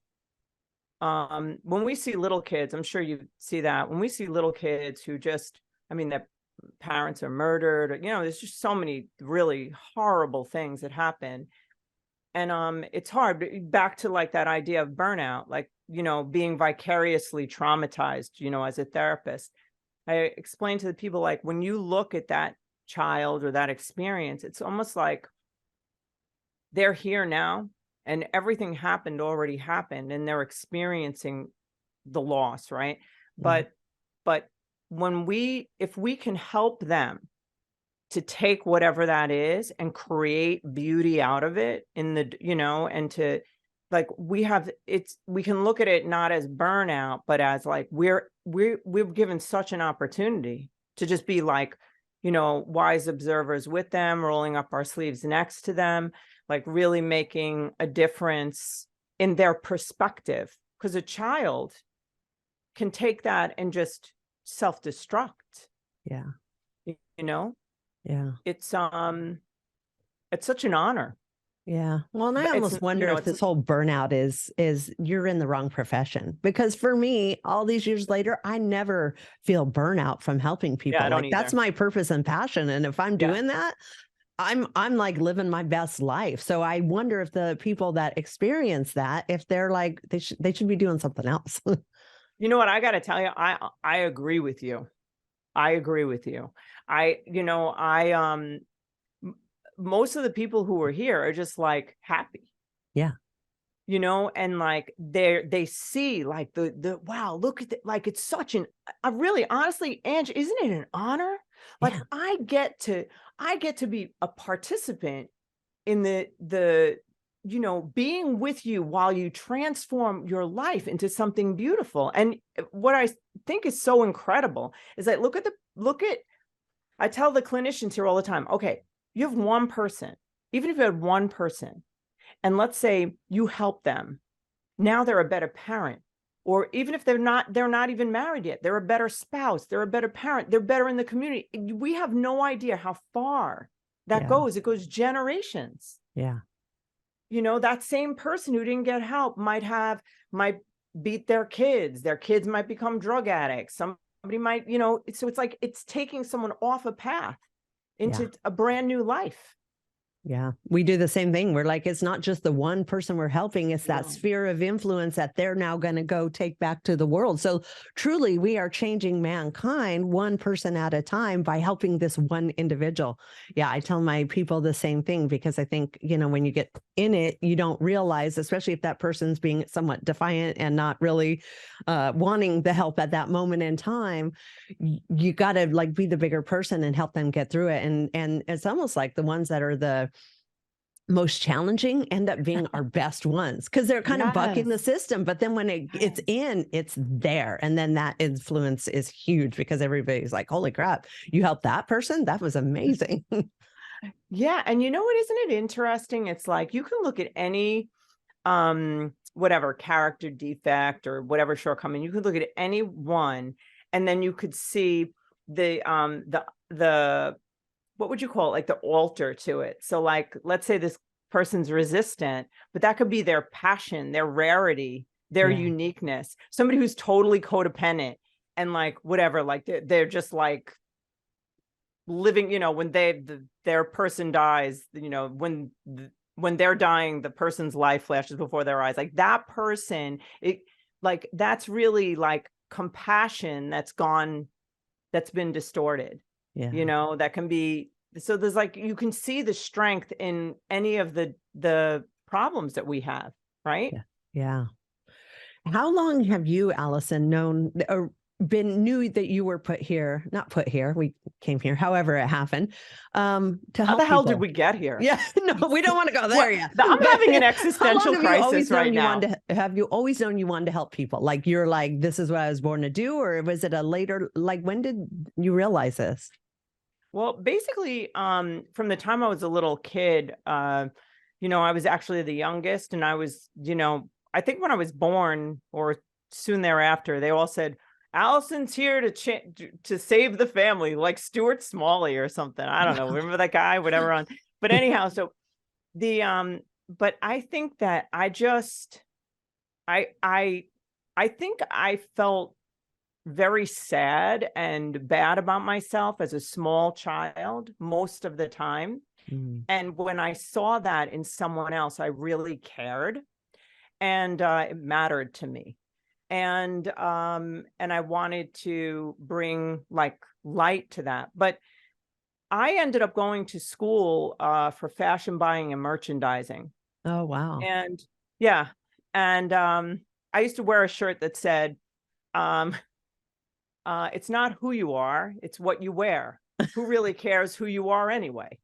When we see little kids, I'm sure you see that when we see little kids who just, I mean, their parents are murdered, there's just so many really horrible things that happen. And it's hard, back to like that idea of burnout, like being vicariously traumatized, as a therapist. I explain to the people, like, when you look at that child or that experience, it's almost like they're here now and everything already happened, and they're experiencing the loss, right? Yeah. But if we can help them to take whatever that is and create beauty out of it and to, like, we can look at it not as burnout, but as like, we've given such an opportunity to just be like, wise observers with them, rolling up our sleeves next to them, like really making a difference in their perspective. Because a child can take that and just self-destruct. Yeah. You know, Yeah. it's such an honor. Yeah. Well, and I But almost wonder if this whole burnout is you're in the wrong profession, because for me, all these years later, I never feel burnout from helping people. I don't Like, that's either. my purpose and passion. And if I'm doing that, I'm like living my best life. So I wonder if the people that experience that, if they're like, they should be doing something else. You know what? I got to tell you, I agree with you. I agree with you. Most of the people who are here are just like happy. Yeah. And like they see like the wow, look at like, it's such I really, honestly, Angie, isn't it an honor? Like, Yeah. I get to be a participant in the being with you while you transform your life into something beautiful. And what I think is so incredible is that I tell the clinicians here all the time, okay, you have one person, even if you had one person, and let's say you help them, now they're a better parent. Or even if they're not even married yet, they're a better spouse, they're a better parent, they're better in the community. We have no idea how far that goes. It goes generations. Yeah. That same person who didn't get help might beat their kids might become drug addicts. Somebody might, so it's like, it's taking someone off a path into a brand new life. Yeah, we do the same thing. We're like, it's not just the one person we're helping, it's that sphere of influence that they're now going to go take back to the world. So truly, we are changing mankind one person at a time by helping this one individual. Yeah, I tell my people the same thing, because I think, when you get in it, you don't realize, especially if that person's being somewhat defiant and not really wanting the help at that moment in time, you got to like be the bigger person and help them get through it. And it's almost like the ones that are the most challenging end up being our best ones, because they're kind of bucking the system. But then when it's there. And then that influence is huge, because everybody's like, holy crap, you helped that person? That was amazing. Yeah. And what, isn't it interesting? It's like, you can look at any whatever character defect or whatever shortcoming, you could look at any one, and then you could see the what would you call it? Like the altar to it. So like, let's say this person's resistant, but that could be their passion, their rarity, their uniqueness. Somebody who's totally codependent and like, whatever, like they're just like living, when their person dies, when they're dying, the person's life flashes before their eyes. Like that person, that's really like compassion that's been distorted. That can be, so there's like, you can see the strength in any of the problems that we have, right? Yeah. How long have you, Alison, known or knew that you were not put here, we came here, however it happened, to help How the hell people. did we get here? Yeah, no, we don't want to go there yet. I'm having an existential crisis right now. Have you always known you wanted to help people? Like, you're like, this is what I was born to do? Or was it a later, like, when did you realize this? Well, basically, from the time I was a little kid, I was actually the youngest, and I was, I think when I was born or soon thereafter, they all said, Alison's here to save the family, like Stuart Smalley or something. I don't know. Remember that guy, whatever. But anyhow, so but I think that I think I felt very sad and bad about myself as a small child most of the time. And when I saw that in someone else, I really cared, and it mattered to me. And I wanted to bring like light to that. But I ended up going to school for fashion buying and merchandising. Oh, wow. And yeah, and I used to wear a shirt that said, um, it's not who you are, it's what you wear. Who really cares who you are anyway?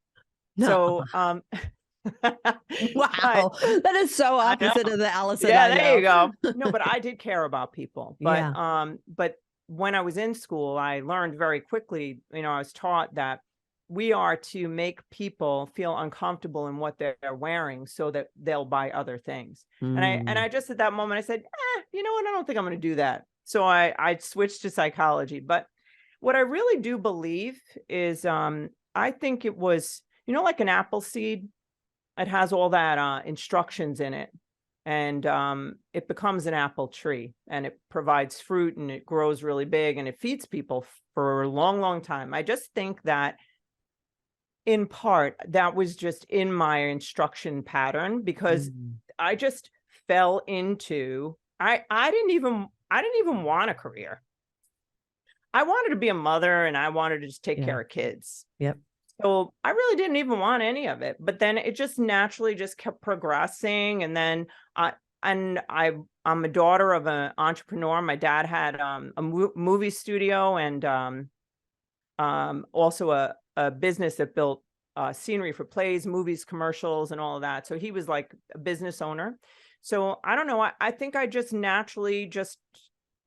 No. So, but Wow. That is so I know. opposite of the Allison Yeah, I there you know. go. No, but I did care about people. Yeah. But when I was in school, I learned very quickly, I was taught that we are to make people feel uncomfortable in what they're wearing so that they'll buy other things. And Mm. I just at that moment I said, you know what, I don't think I'm going to do that. So I switched to psychology. But what I really do believe is I think it was, like an apple seed, it has all that instructions in it, and it becomes an apple tree, and it provides fruit, and it grows really big, and it feeds people for a long, long time. I just think that in part that was just in my instruction pattern, because Mm. I just fell into, I didn't even want a career. I wanted to be a mother, and I wanted to just take Yeah. care of kids. Yep. So I really didn't even want any of it, but then it just naturally just kept progressing. And then I'm a daughter of an entrepreneur. My dad had a movie studio, and also a business that built scenery for plays, movies, commercials, and all of that. So he was like a business owner. So I don't know. I think I just naturally just,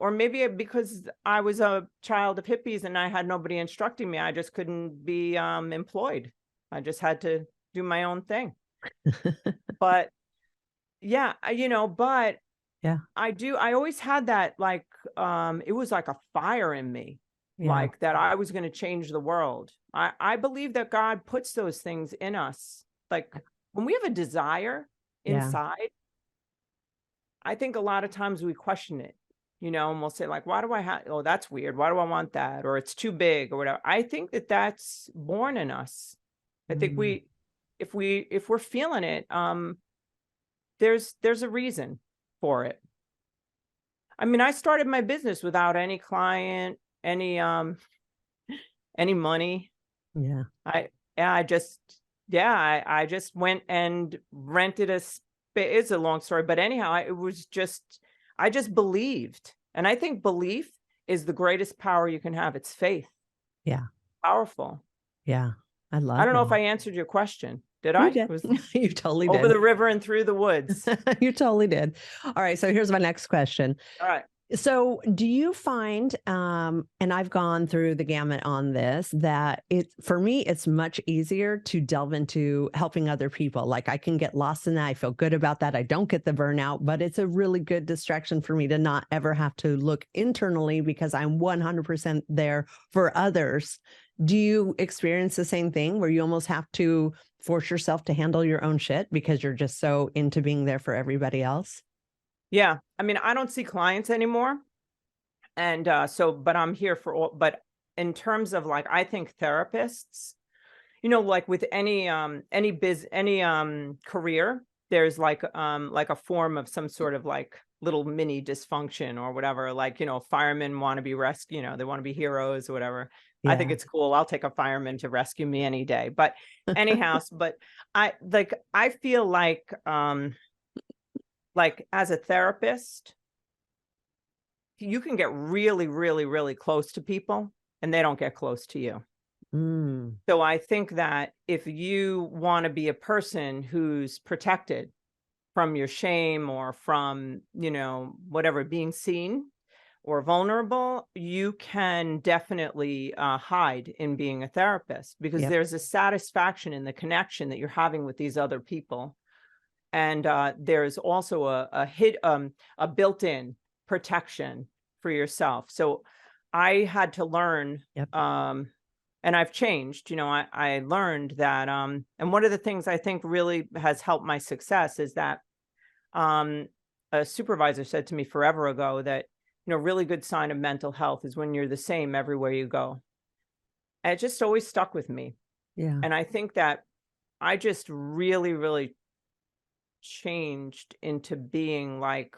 or maybe because I was a child of hippies and I had nobody instructing me, I just couldn't be employed. I just had to do my own thing. But yeah, but Yeah. I always had that, like, it was like a fire in me, Yeah. like that I was going to change the world. I believe that God puts those things in us. Like when we have a desire Yeah. inside, I think a lot of times we question it, and we'll say like, why do I have, oh, that's weird. Why do I want that? Or it's too big or whatever. I think that that's born in us. I think Mm. if we're feeling it, there's a reason for it. I mean, I started my business without any client, any money. Yeah. I, yeah, I just went and rented a space. It's a long story, but anyhow, I just believed. And I think belief is the greatest power you can have. It's faith. Yeah. Powerful. Yeah. I I love don't know if that. I answered your question. Did You I? It did. was You totally over did. the river and through the woods. You totally did. All right. So here's my next question. All right. So do you find, and I've gone through the gamut on this, that for me, it's much easier to delve into helping other people. Like I can get lost in that. I feel good about that. I don't get the burnout, but it's a really good distraction for me to not ever have to look internally because I'm 100% there for others. Do you experience the same thing where you almost have to force yourself to handle your own shit because you're just so into being there for everybody else? Yeah. I mean, I don't see clients anymore. And but I'm here for all, but in terms of like, I think therapists, like with any career, there's like a form of some sort of like little mini dysfunction or whatever. Like, firemen want to be rescued, they want to be heroes or whatever. I think Yeah. it's cool. I'll take a fireman to rescue me any day. But anyhow, but I feel like as a therapist, you can get really, really, really close to people and they don't get close to you. Mm. So I think that if you want to be a person who's protected from your shame or from, whatever, being seen or vulnerable, you can definitely hide in being a therapist, because Yep. there's a satisfaction in the connection that you're having with these other people. And there's also a built-in protection for yourself. So I had to learn, Yep. and I've changed. I learned that, and one of the things I think really has helped my success is that a supervisor said to me forever ago that, really good sign of mental health is when you're the same everywhere you go. And it just always stuck with me. Yeah. And I think that I just really, really changed into being like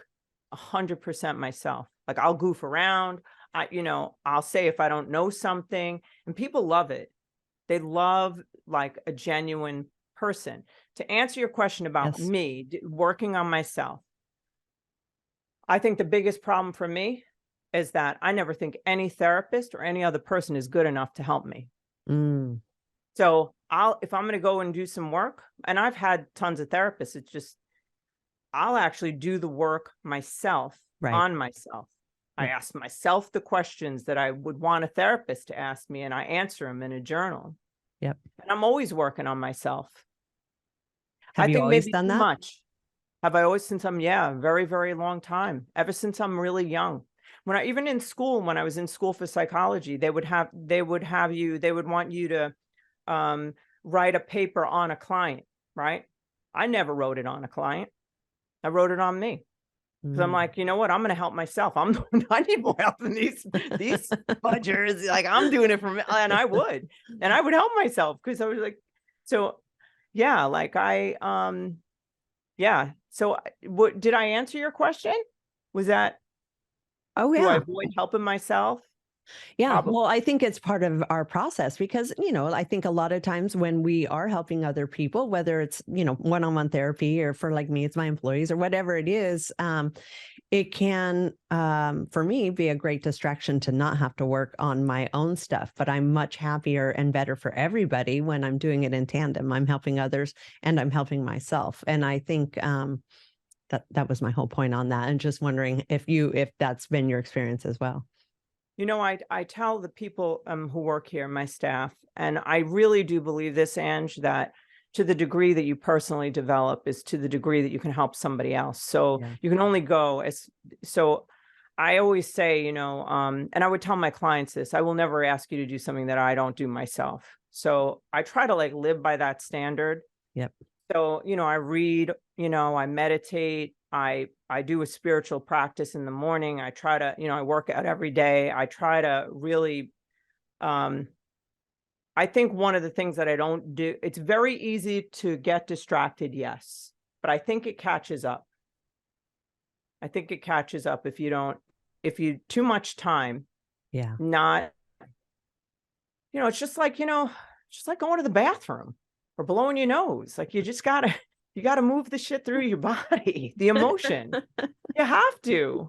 100% myself. Like I'll goof around. I'll say if I don't know something, and people love it. They love like a genuine person. To answer your question about Yes. me working on myself, I think the biggest problem for me is that I never think any therapist or any other person is good enough to help me. Mm, So if I'm going to go and do some work, and I've had tons of therapists, it's just, I'll actually do the work myself right. on myself. I Yep. ask myself the questions that I would want a therapist to ask me, and I answer them in a journal. Yep. And I'm always working on myself. I Have you think always maybe done too that? much. Have I always, since I'm, yeah, very, very long time, ever since I'm really young. Even in school, when I was in school for psychology, they would want you to write a paper on a client, right? I never wrote it on a client. I wrote it on me. Because I'm Mm. like, you know what? I'm going to help myself. I need more help than these fudgers. Like I'm doing it for me, and I would help myself because I was like, so yeah, like yeah. So what did I answer your question? Was that, Oh, do I yeah. avoid helping myself? Yeah. Probably. Well, I think it's part of our process because, I think a lot of times when we are helping other people, whether it's, one-on-one therapy or for like me, it's my employees or whatever it is, it can, for me, be a great distraction to not have to work on my own stuff. But I'm much happier and better for everybody when I'm doing it in tandem. I'm helping others and I'm helping myself. And I think that was my whole point on that. And just wondering if that's been your experience as well. I tell the people who work here, my staff, and I really do believe this, Ange, that to the degree that you personally develop is to the degree that you can help somebody else. So Yeah. you can only go as, so I always say, and I would tell my clients this, I will never ask you to do something that I don't do myself. So I try to like live by that standard. Yep. So, I read, I meditate, I do a spiritual practice in the morning. I try to, I work out every day. I try to really, I think one of the things that I don't do, it's very easy to get distracted, yes, but I think it catches up. I think it catches up if you too much time, Yeah. not, it's just like, just like going to the bathroom or blowing your nose. Like you gotta move the shit through your body, the emotion. You have to.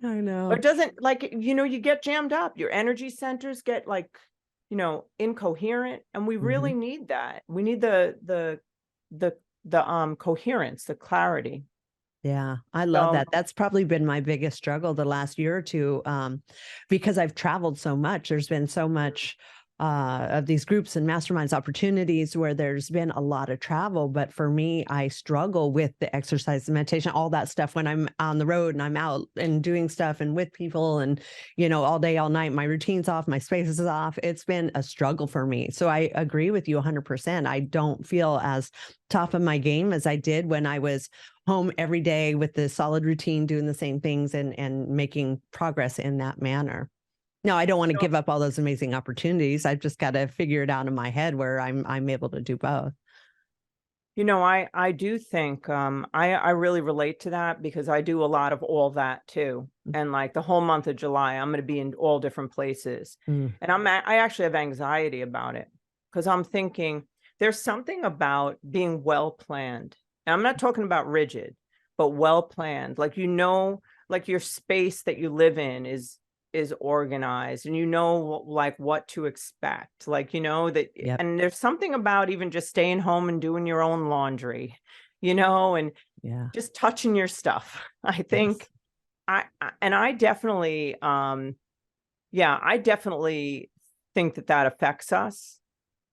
I Or know. it doesn't, like, you get jammed up. Your energy centers get like, incoherent. And we Mhm. really need that. We need the coherence, the clarity. Yeah, I love So that. That's probably been my biggest struggle the last year or two, because I've traveled so much. There's been so much of these groups and masterminds opportunities where there's been a lot of travel. But for me, I struggle with the exercise, the meditation, all that stuff when I'm on the road and I'm out and doing stuff and with people and, all day, all night, my routine's off, my space is off. It's been a struggle for me. So I agree with you 100%. I don't feel as top of my game as I did when I was home every day with the solid routine, doing the same things and making progress in that manner. No, I don't want to give up all those amazing opportunities. I've just got to figure it out in my head where I'm able to do both. I do think I really relate to that because I do a lot of all that too. And like the whole month of July, I'm going to be in all different places. Mm, And I actually have anxiety about it because I'm thinking there's something about being well planned. And I'm not talking about rigid, but well planned. Like like your space that you live in is organized and like what to expect, like that. yep. And there's something about even just staying home and doing your own laundry, and Yeah. just touching your stuff. I think Yes. I definitely yeah, I definitely think that affects us.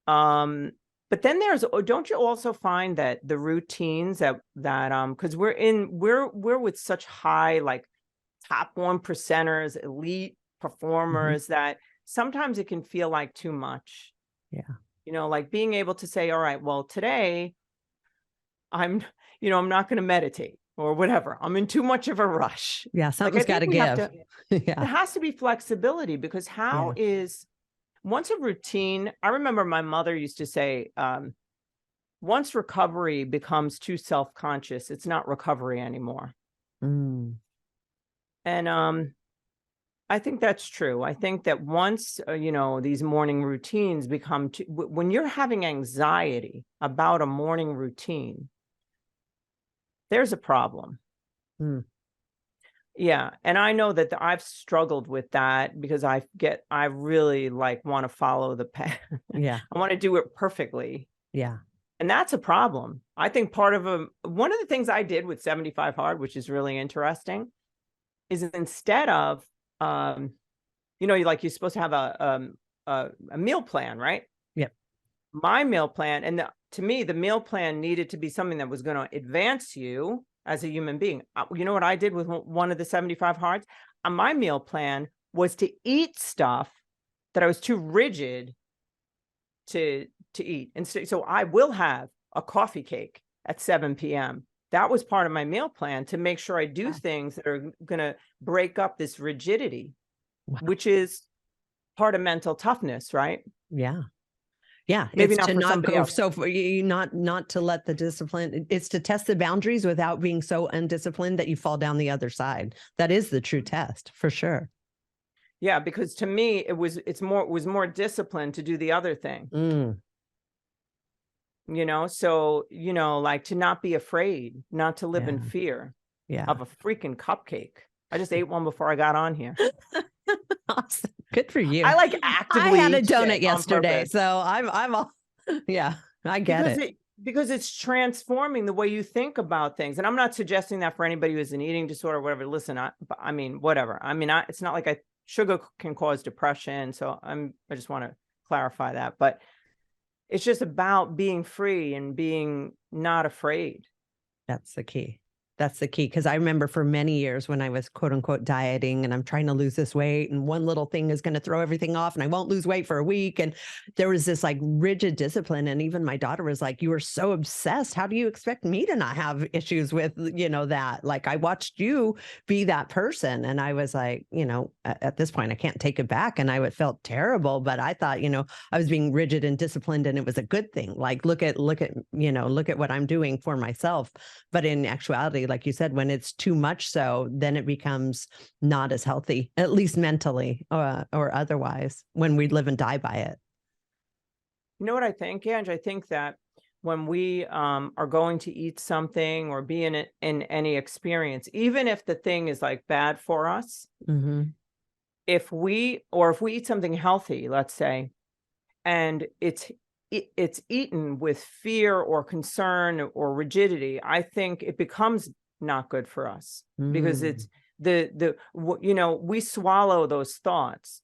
But then don't you also find that the routines that because we're with such high, like, top 1%ers, elite Mhm. performers, that sometimes it can feel like too much. Yeah. Like being able to say, all right, well, today I'm, I'm not going to meditate or whatever. I'm in too much of a rush. Yeah. Like, I Something's got think to we have give. to, Yeah. there has to be flexibility because Yeah. once a routine, I remember my mother used to say, once recovery becomes too self-conscious, it's not recovery anymore. Mm. And I think that's true. I think that once, these morning routines become when you're having anxiety about a morning routine, there's a problem. Hmm. Yeah. And I know that I've struggled with that because I really like want to follow the path. Yeah. I want to do it perfectly. Yeah. And that's a problem. I think one of the things I did with 75 Hard, which is really interesting, is instead of, you're supposed to have a meal plan, right? Yep. My meal plan, and to me, the meal plan needed to be something that was going to advance you as a human being. You know what I did with one of the 75 Hards? My meal plan was to eat stuff that I was too rigid to eat. And so I will have a coffee cake at 7 p.m. That was part of my meal plan to make sure I do things that are going to break up this rigidity, which is part of mental toughness, right? Yeah. Yeah. Maybe it's not to for not somebody go else. so for you, not to let the discipline, it's to test the boundaries without being so undisciplined that you fall down the other side. That is the true test for sure. Yeah, because to me, it was more discipline to do the other thing. So, like to not be afraid, not to live in fear of a freaking cupcake. I just ate one before I got on here. Awesome. Good for you. I like I actively had a eat donut shit yesterday, on purpose. so I'm all, yeah, I get because it's transforming the way you think about things. And I'm not suggesting that for anybody who has an eating disorder or whatever. Listen, I mean, whatever. I mean, it's not like sugar can cause depression. So I just want to clarify that. But it's just about being free and being not afraid. That's the key. That's the key. Because I remember for many years when I was quote unquote dieting and I'm trying to lose this weight and one little thing is going to throw everything off and I won't lose weight for a week. And there was this like rigid discipline. And even my daughter was like, you were so obsessed. How do you expect me to not have issues with, that? Like I watched you be that person. And I was like, at this point, I can't take it back. And I felt terrible. But I thought, I was being rigid and disciplined and it was a good thing. Like, look at what I'm doing for myself. But in actuality, like you said, when it's too much so, then it becomes not as healthy, at least mentally or otherwise, when we live and die by it. You know what I think, Ange? I think that when we are going to eat something or be in any experience, even if the thing is like bad for us, if we eat something healthy, let's say, and it's eaten with fear or concern or rigidity, I think it becomes not good for us because it's we swallow those thoughts.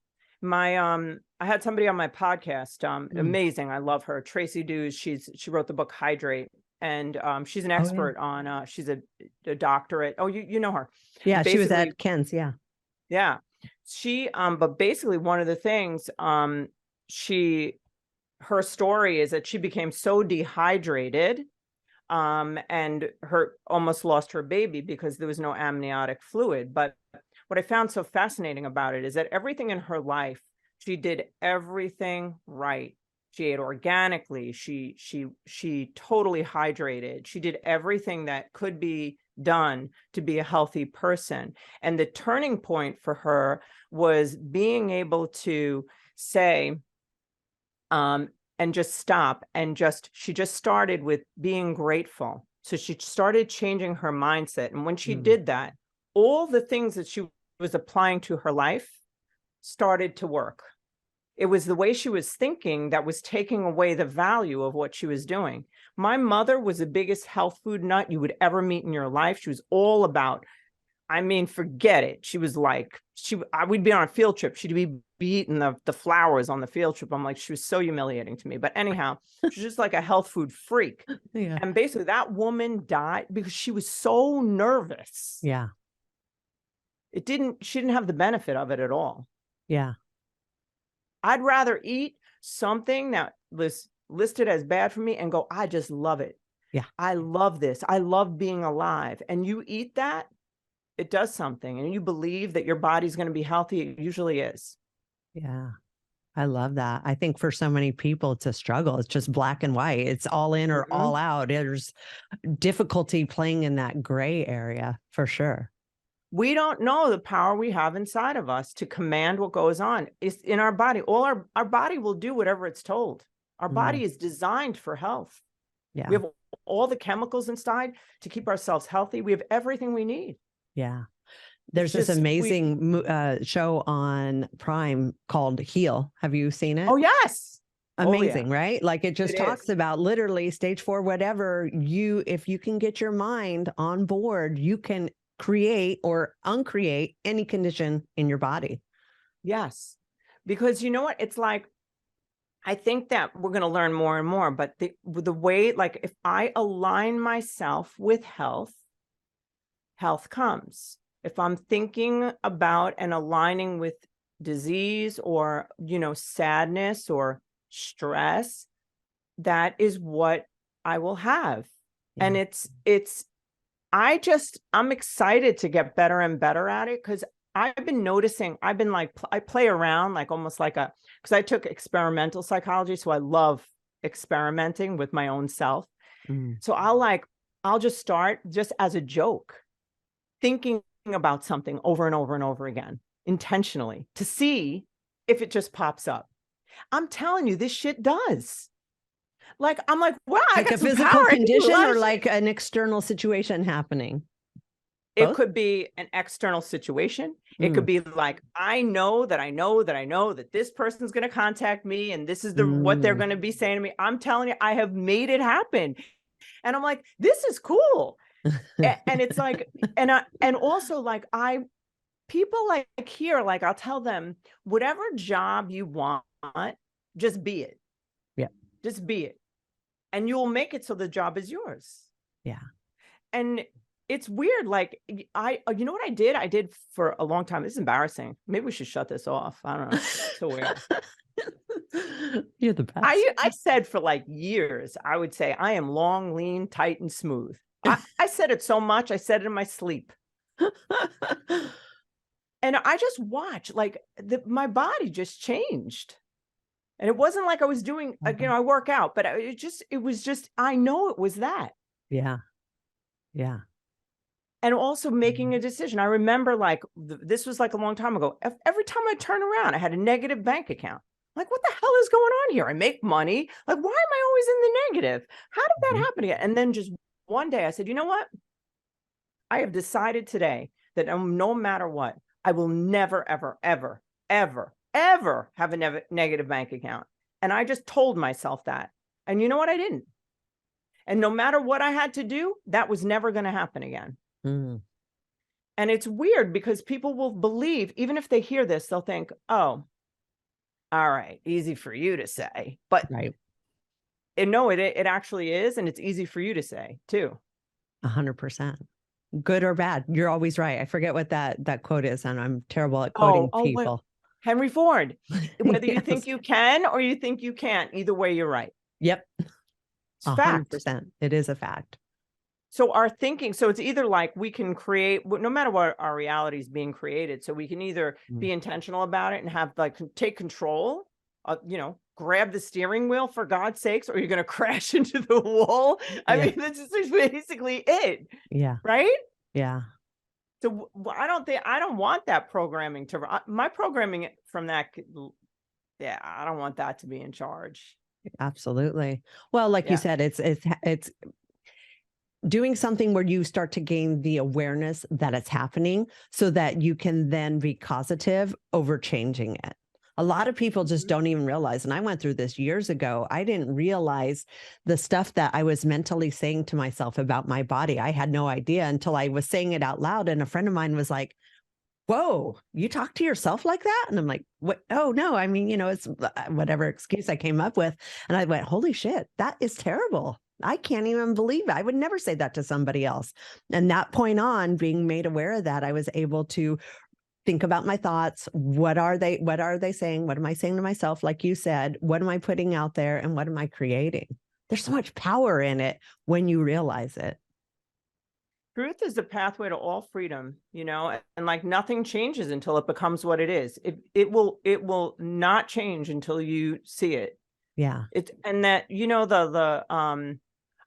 I had somebody on my podcast, amazing. I love her. Tracy Dews. She wrote the book Hydrate, and she's an expert on, she's a doctorate. Oh, you know her. Yeah. She was at Ken's. Yeah. Yeah. She, but basically one of the things, her story is that she became so dehydrated, and almost lost her baby because there was no amniotic fluid. But what I found so fascinating about it is that everything in her life, she did everything right. She ate organically. She totally hydrated. She did everything that could be done to be a healthy person. And the turning point for her was being able to say, and just stop and she just started with being grateful. So she started changing her mindset. And when she did that, all the things that she was applying to her life started to work. It was the way she was thinking that was taking away the value of what she was doing. My mother was the biggest health food nut you would ever meet in your life. She was all about, forget it. She was like, we'd be on a field trip. She'd be eating the flowers on the field trip. I'm like, she was so humiliating to me. But anyhow, she's just like a health food freak. Yeah. And basically that woman died because she was so nervous. Yeah. She didn't have the benefit of it at all. Yeah. I'd rather eat something that was listed as bad for me and go, I just love it. Yeah. I love this. I love being alive. And you eat that, it does something. And you believe that your body's going to be healthy. It usually is. Yeah. I love that. I think for so many people, it's a struggle. It's just black and white. It's all in or all out. There's difficulty playing in that gray area for sure. We don't know the power we have inside of us to command what goes on. It's in our body. Our body will do whatever it's told. Our body is designed for health. Yeah. We have all the chemicals inside to keep ourselves healthy. We have everything we need. Yeah. There's this amazing show on Prime called Heal. Have you seen it? Oh, yes. Amazing, right? Like it just talks about literally stage 4, whatever if you can get your mind on board, you can create or uncreate any condition in your body. Yes. Because you know what? It's like, I think that we're going to learn more and more, but the way, like if I align myself with health, health comes. If I'm thinking about and aligning with disease or, sadness or stress, that is what I will have. Yeah. And I'm excited to get better and better at it, because I've been noticing, I play around almost because I took experimental psychology. So I love experimenting with my own self. So I'll just start just as a joke, thinking about something over and over and over again, intentionally, to see if it just pops up. I'm telling you, this shit does. I'm like, wow, like a physical condition or like an external situation happening. It could be an external situation. It could be like, I know that this person's going to contact me, and this is what they're going to be saying to me. I'm telling you, I have made it happen. And I'm like, this is cool. And it's like, and also like people like here, like I'll tell them, whatever job you want, just be it. Yeah. Just be it. And you'll make it so the job is yours. Yeah. And it's weird. Like you know what I did? I did for a long time. This is embarrassing. Maybe we should shut this off. I don't know. It's so weird. You're the best. I said for like years, I would say, I am long, lean, tight, and smooth. I said it so much. I said it in my sleep. And I just watched, like my body just changed. And it wasn't like I was doing, I work out, but it was just, I know it was that. Yeah. Yeah. And also making a decision. I remember this was like a long time ago. Every time I turn around, I had a negative bank account. Like, what the hell is going on here? I make money. Like, why am I always in the negative? How did that happen again? And then just one day I said, you know what? I have decided today that no matter what, I will never, ever, ever, ever, ever have a negative bank account. And I just told myself that. And you know what? I didn't. And no matter what I had to do, that was never going to happen again. And it's weird because people will believe, even if they hear this, they'll think, oh, all right, easy for you to say. But no, it actually is. And it's easy for you to say too. 100%. Good or bad. You're always right. I forget what that quote is, and I'm terrible at quoting people. Henry Ford. Whether you think you can or you think you can't, either way, you're right. Yep. It's 100%. Fact. It is a fact. So our thinking, so it's either like we can create, no matter what our reality is being created. So we can either be intentional about it and have take control, grab the steering wheel for God's sakes, or you're going to crash into the wall. I mean, this is basically it. Yeah. Right? Yeah. So I don't want that programming my programming from that. Yeah. I don't want that to be in charge. Absolutely. Well, like you said, it's doing something where you start to gain the awareness that it's happening so that you can then be causative over changing it. A lot of people just don't even realize, and I went through this years ago, I didn't realize the stuff that I was mentally saying to myself about my body. I had no idea until I was saying it out loud. And a friend of mine was like, whoa, you talk to yourself like that? And I'm like, what? Oh, no. I mean, it's whatever excuse I came up with. And I went, holy shit, that is terrible. I can't even believe it. I would never say that to somebody else. And that point on, being made aware of that, I was able to think about my thoughts. What are they saying? What am I saying to myself? Like you said, what am I putting out there and what am I creating? There's so much power in it when you realize it. Truth is the pathway to all freedom, and like nothing changes until it becomes what it is. It will not change until you see it. Yeah. And that,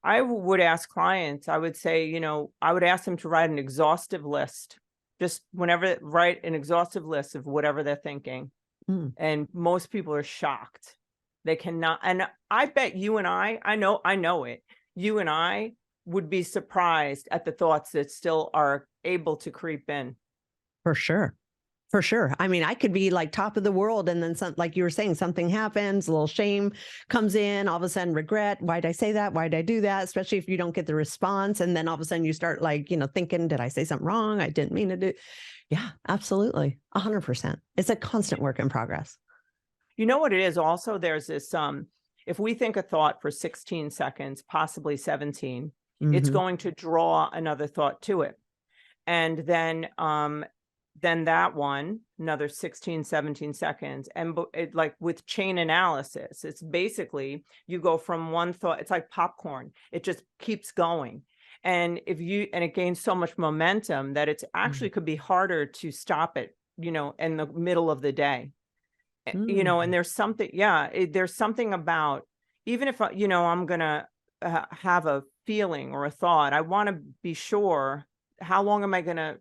I would ask clients, I would say, I would ask them to write an exhaustive list just whenever, write an exhaustive list of whatever they're thinking. Mm. And most people are shocked. They cannot. And I bet you and I know it. You and I would be surprised at the thoughts that still are able to creep in. For sure. For sure. I mean, I could be like top of the world, and then some, like you were saying, something happens, a little shame comes in, all of a sudden regret. Why did I say that? Why did I do that? Especially if you don't get the response. And then all of a sudden you start like, thinking, did I say something wrong? I didn't mean to do. Yeah, absolutely. 100%. It's a constant work in progress. You know what it is also? There's this, if we think a thought for 16 seconds, possibly 17, it's going to draw another thought to it. And then that one, another 16, 17 seconds. And it, like with chain analysis, it's basically you go from one thought, it's like popcorn. It just keeps going. And it gains so much momentum that it's actually could be harder to stop it, in the middle of the day. And there's something, there's something about, even if, I'm going to have a feeling or a thought, I want to be sure, how long am I going to,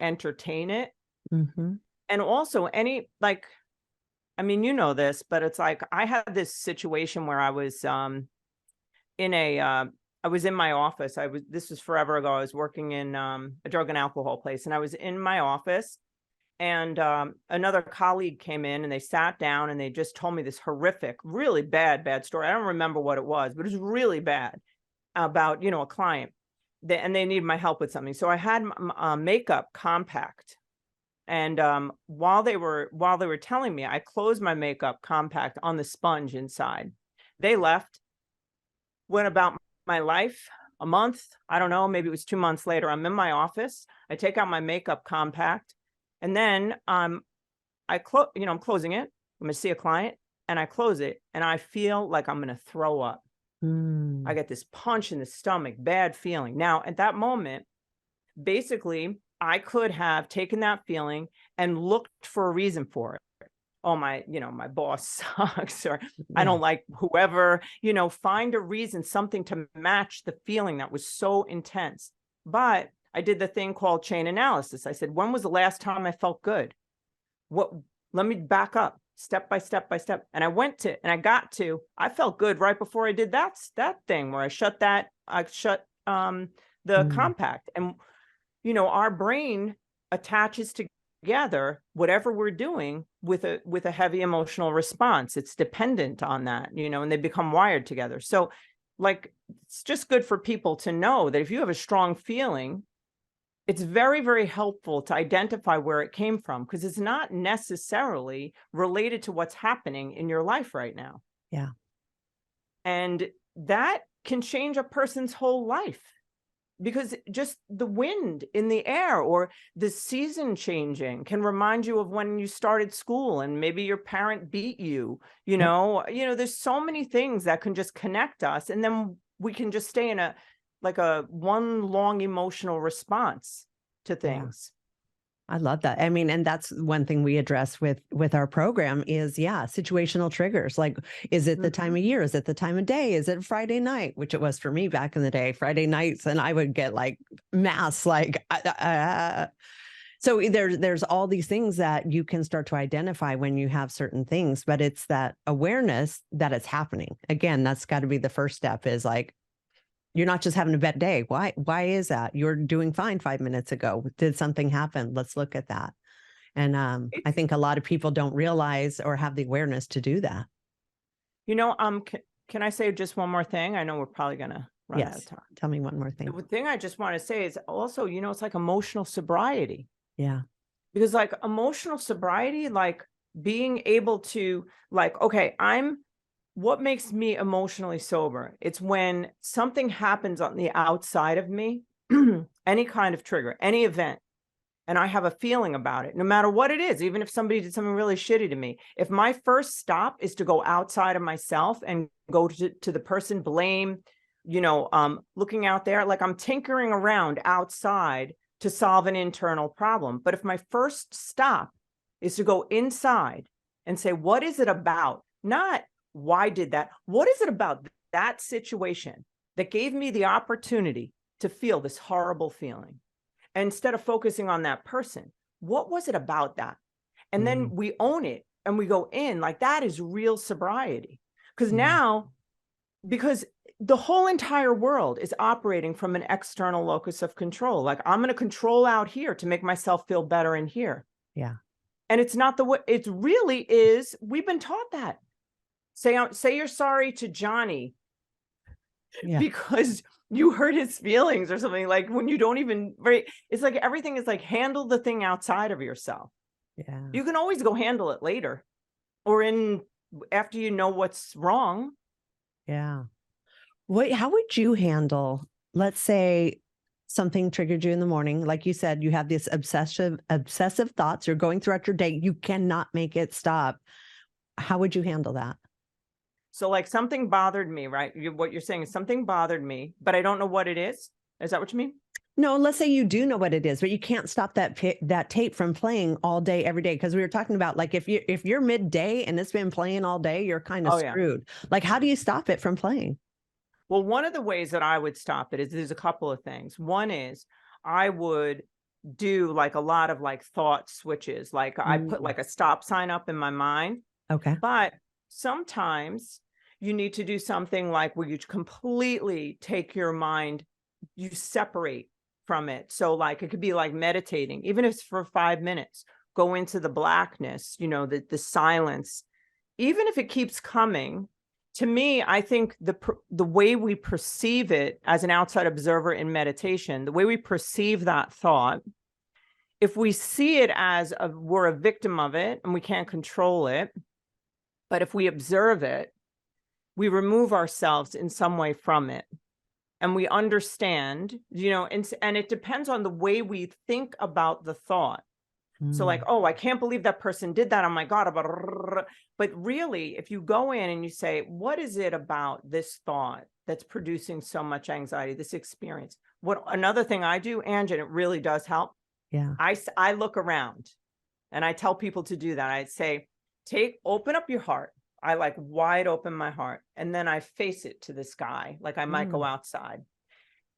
entertain it? And also this, but it's like, I had this situation where I was I was in my office. This was forever ago. I was working in a drug and alcohol place, and I was in my office, and another colleague came in, and they sat down, and they just told me this horrific, really bad story. I don't remember what it was, but it was really bad about, a client, and they needed my help with something. So I had makeup compact. And while they were telling me, I closed my makeup compact on the sponge inside. They left, went about my life. A month, I don't know, maybe it was 2 months later, I'm in my office. I take out my makeup compact, and then I'm closing it. I'm going to see a client, and I close it, and I feel like I'm going to throw up. I get this punch in the stomach, bad feeling. Now, at that moment, basically, I could have taken that feeling and looked for a reason for it. Oh, my boss sucks, or I don't like whoever, find a reason, something to match the feeling that was so intense. But I did the thing called chain analysis. I said, when was the last time I felt good? Let me back up step by step by step. And I felt good right before I did that thing where I shut the compact. And our brain attaches together whatever we're doing with a heavy emotional response. It's dependent on that, and they become wired together. So it's just good for people to know that if you have a strong feeling, it's very, very helpful to identify where it came from, because it's not necessarily related to what's happening in your life right now. Yeah. And that can change a person's whole life, because just the wind in the air or the season changing can remind you of when you started school and maybe your parent beat you, there's so many things that can just connect us. And then we can just stay in a one long emotional response to things. I love that. I mean, and that's one thing we address with our program is, situational triggers. Like, is it the time of year? Is it the time of day? Is it Friday night? Which it was for me back in the day, Friday nights. And I would get mass, so there's all these things that you can start to identify when you have certain things, but it's that awareness that it's happening. Again, that's got to be the first step, is you're not just having a bad day. Why is that? You're doing fine 5 minutes ago. Did something happen? Let's look at that. And I think a lot of people don't realize or have the awareness to do that. Can I say just one more thing? I know we're probably going to run out of time. Tell me one more thing. The thing I just want to say is also, it's like emotional sobriety. Yeah. Because emotional sobriety, being able to okay, what makes me emotionally sober? It's when something happens on the outside of me, any kind of trigger, any event, and I have a feeling about it, no matter what it is, even if somebody did something really shitty to me. If my first stop is to go outside of myself and go to the person, blame, looking out there, I'm tinkering around outside to solve an internal problem. But if my first stop is to go inside and say, what is it about? Not why did that? What is it about that situation that gave me the opportunity to feel this horrible feeling? instead of focusing on that person. What was it about that? And then we own it and we go in like that is real sobriety. Because now, because the whole entire world is operating from an external locus of control. Like I'm going to control out here to make myself feel better in here. Yeah. And it's not the way it really is. We've been taught that. Say you're sorry to Johnny because you hurt his feelings or something, like when you don't even, it's like everything is like handle the thing outside of yourself. Yeah. You can always go handle it later or after you know what's wrong. Yeah. How would you handle, let's say something triggered you in the morning. Like you said, you have this obsessive thoughts. You're going throughout your day. You cannot make it stop. How would you handle that? So like something bothered me, right? What you're saying is something bothered me, but I don't know what it is. Is that what you mean? No, let's say you do know what it is, but you can't stop that tape from playing all day, every day. Because we were talking about like, if you're midday and it's been playing all day, you're kind of screwed. Like, how do you stop it from playing? Well, one of the ways that I would stop it is there's a couple of things. One is I would do like a lot of like thought switches. Like I put like a stop sign up in my mind. Okay. But sometimes you need to do something like where you completely take your mind, you separate from it. So like it could be like meditating, even if it's for 5 minutes, go into the blackness, you know, the silence, even if it keeps coming. To me, I think the way we perceive it as an outside observer in meditation, the way we perceive that thought, if we see it as we're a victim of it and we can't control it, but if we observe it, we remove ourselves in some way from it. And we understand, you know, and it depends on the way we think about the thought. So like, oh, I can't believe that person did that. Oh my God. But really, if you go in and you say, what is it about this thought that's producing so much anxiety, this experience? Another thing I do, Angie, and it really does help. Yeah. I look around and I tell people to do that. I say, open up your heart. I like wide open my heart. And then I face it to the sky. Like I might go outside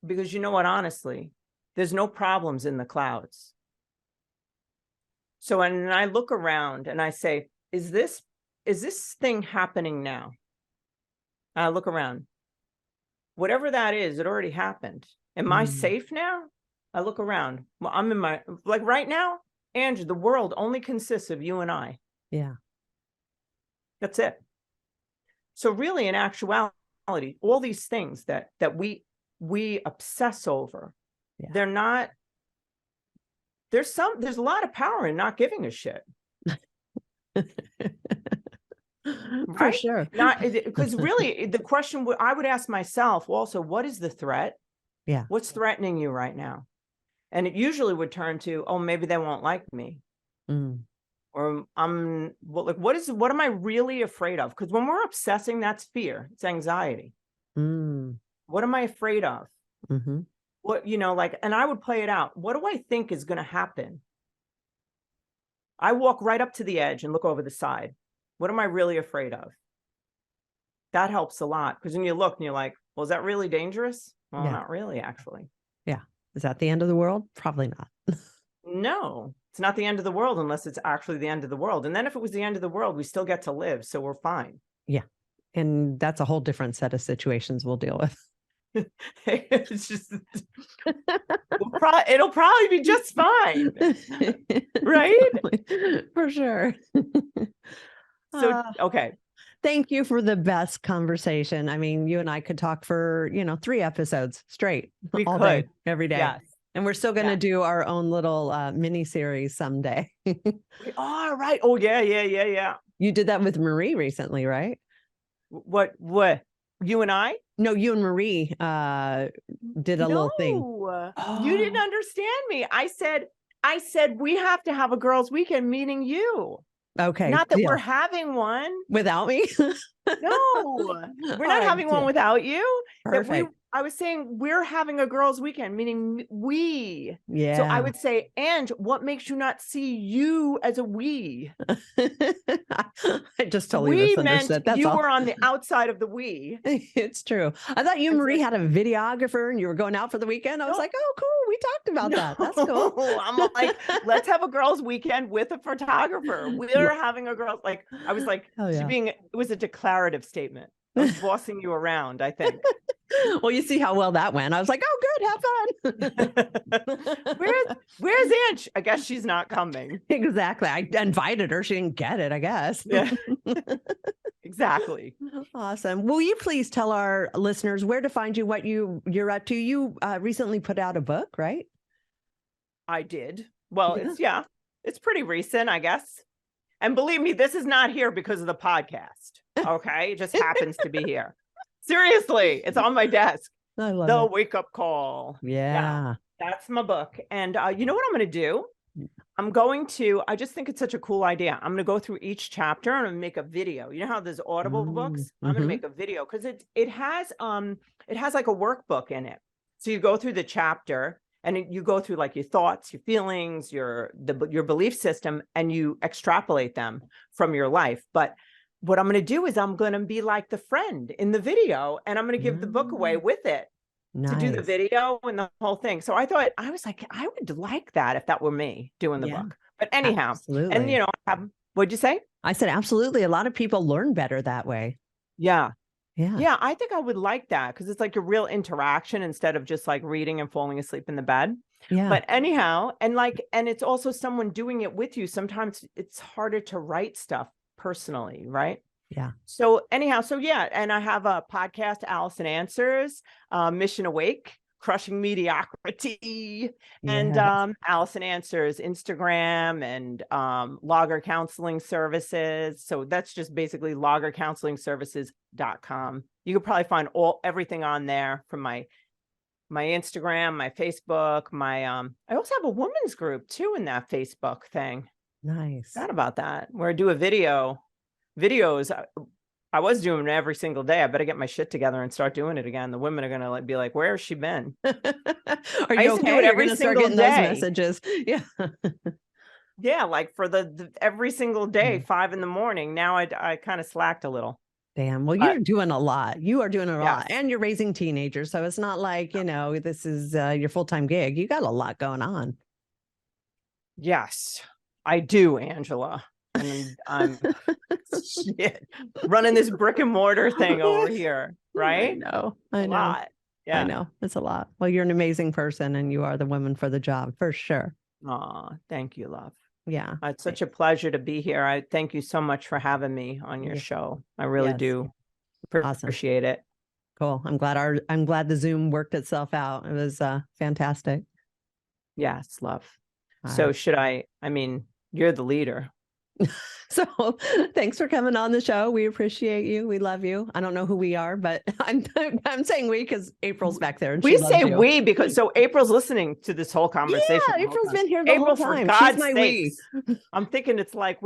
because you know what, honestly, there's no problems in the clouds. So when I look around and I say, is this thing happening now? I look around. Whatever that is, it already happened. Am I safe now? I look around. Well, I'm in my, like right now, Angie, the world only consists of you and I. Yeah. That's it. So really, in actuality, all these things that we obsess over, they're not, there's a lot of power in not giving a shit. For sure. Not because really the question I would ask myself also, what is the threat? Yeah. What's threatening you right now? And it usually would turn to, oh, maybe they won't like me. Or what am I really afraid of? Because when we're obsessing, that's fear. It's anxiety. What am I afraid of? What, you know, like, and I would play it out. What do I think is going to happen? I walk right up to the edge and look over the side. What am I really afraid of? That helps a lot. Because when you look and you're like, well, is that really dangerous? Well, not really, actually. Yeah. Is that the end of the world? Probably not. No, it's not the end of the world unless it's actually the end of the world. And then if it was the end of the world, we still get to live. So we're fine. Yeah. And that's a whole different set of situations we'll deal with. It's just, it'll probably be just fine. Right? For sure. So, okay. Thank you for the best conversation. I mean, you and I could talk for, 3 episodes straight all day, every day. Yes. And we're still going to do our own little mini series someday. We are, right. Oh, yeah. You did that with Marie recently, right? What? You and I? No, you and Marie did a little thing. You didn't understand me. I said we have to have a girls' weekend, meaning you. Okay. Not that we're having one without me. No, we're not having one without you. Perfect. I was saying we're having a girls' weekend, meaning we. Yeah. So I would say, Ange, what makes you not see you as a we? I just totally We misunderstood. meant That's you all. were on the outside of we. It's true. I thought you, It's Marie, like- had a videographer and you were going out for the weekend. I was No. like, oh, cool. We talked about that. That's cool. I'm like, let's have a girls' weekend with a photographer. We're having a girls' like. I was like, Oh, yeah. it was a declarative statement. I was bossing you around, I think. Well, you see how well that went. I was like, oh, good, have fun. Where's Ange? I guess she's not coming. Exactly. I invited her. She didn't get it, I guess. Yeah. Exactly. Awesome. Will you please tell our listeners where to find you, what you're up to? You recently put out a book, right? I did. Well, it's pretty recent, I guess. And believe me, this is not here because of the podcast. Okay. It just happens to be here. Seriously, it's on my desk. I love The it. Wake Up Call. Yeah. That's my book. And you know what I'm going to do? I just think it's such a cool idea. I'm going to go through each chapter and I'm going to make a video. You know how there's Audible books? I'm going to make a video because it has like a workbook in it. So you go through the chapter and you go through like your thoughts, your feelings, your belief system, and you extrapolate them from your life. But what I'm going to do is I'm going to be like the friend in the video, and I'm going to give the book away with it to do the video and the whole thing. So I was like, I would like that if that were me doing the book. But anyhow, absolutely. and what'd you say? I said, absolutely. A lot of people learn better that way. Yeah. Yeah. Yeah. I think I would like that because it's like a real interaction instead of just like reading and falling asleep in the bed. Yeah. But anyhow, and it's also someone doing it with you. Sometimes it's harder to write stuff personally, right? Yeah. So anyhow, and I have a podcast, Alison Answers, Mission Awake, Crushing Mediocrity, and Alison Answers Instagram and Lager Counseling Services. So that's just basically lagercounselingservices.com. You could probably find everything on there from my Instagram, my Facebook, I also have a women's group too in that Facebook thing. Nice. Forgot about that. Where I do videos. I was doing it every single day. I better get my shit together and start doing it again. The women are going to be like, where has she been? Are I you used to okay? do it You're every going to start single getting those day. messages. Yeah. Yeah. Like for the every single day, 5 a.m. Now I kind of slacked a little. Damn. Well, you're doing a lot. You are doing a lot. Yes. And you're raising teenagers. So it's not like, this is your full-time gig. You got a lot going on. Yes, I do, Angela. And I'm running this brick and mortar thing over here, right? I know. A lot. Yeah. I know. It's a lot. Well, you're an amazing person and you are the woman for the job for sure. Aw, thank you, love. Yeah. It's such a pleasure to be here. I thank you so much for having me on your show. I really do appreciate it. Cool. I'm glad the Zoom worked itself out. It was fantastic. Yes, love. So you're the leader. So thanks for coming on the show. We appreciate you. We love you. I don't know who we are, but I'm saying we because April's back there. And we say we because April's listening to this whole conversation. Yeah, April's been here the whole time. She's my we. I'm thinking it's like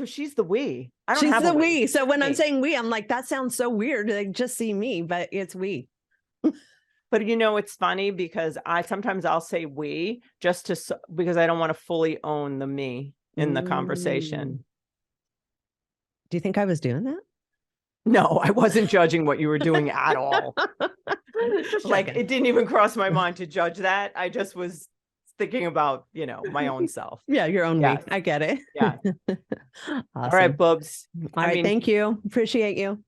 she's the we. She's the we. So when I'm saying we, I'm like, that sounds so weird. They just see me, but it's we. But it's funny because sometimes I'll say we because I don't want to fully own the me in the conversation. Do you think I was doing that? No, I wasn't judging what you were doing at all. Like it didn't even cross my mind to judge that. I just was thinking about, my own self. Yeah, your own me. I get it. Yeah. Awesome. All right, Bubs. All right, thank you. Appreciate you.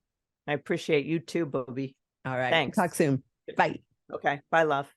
I appreciate you too, Bubby. All right. Thanks. Talk soon. Bye. Okay. Bye, love.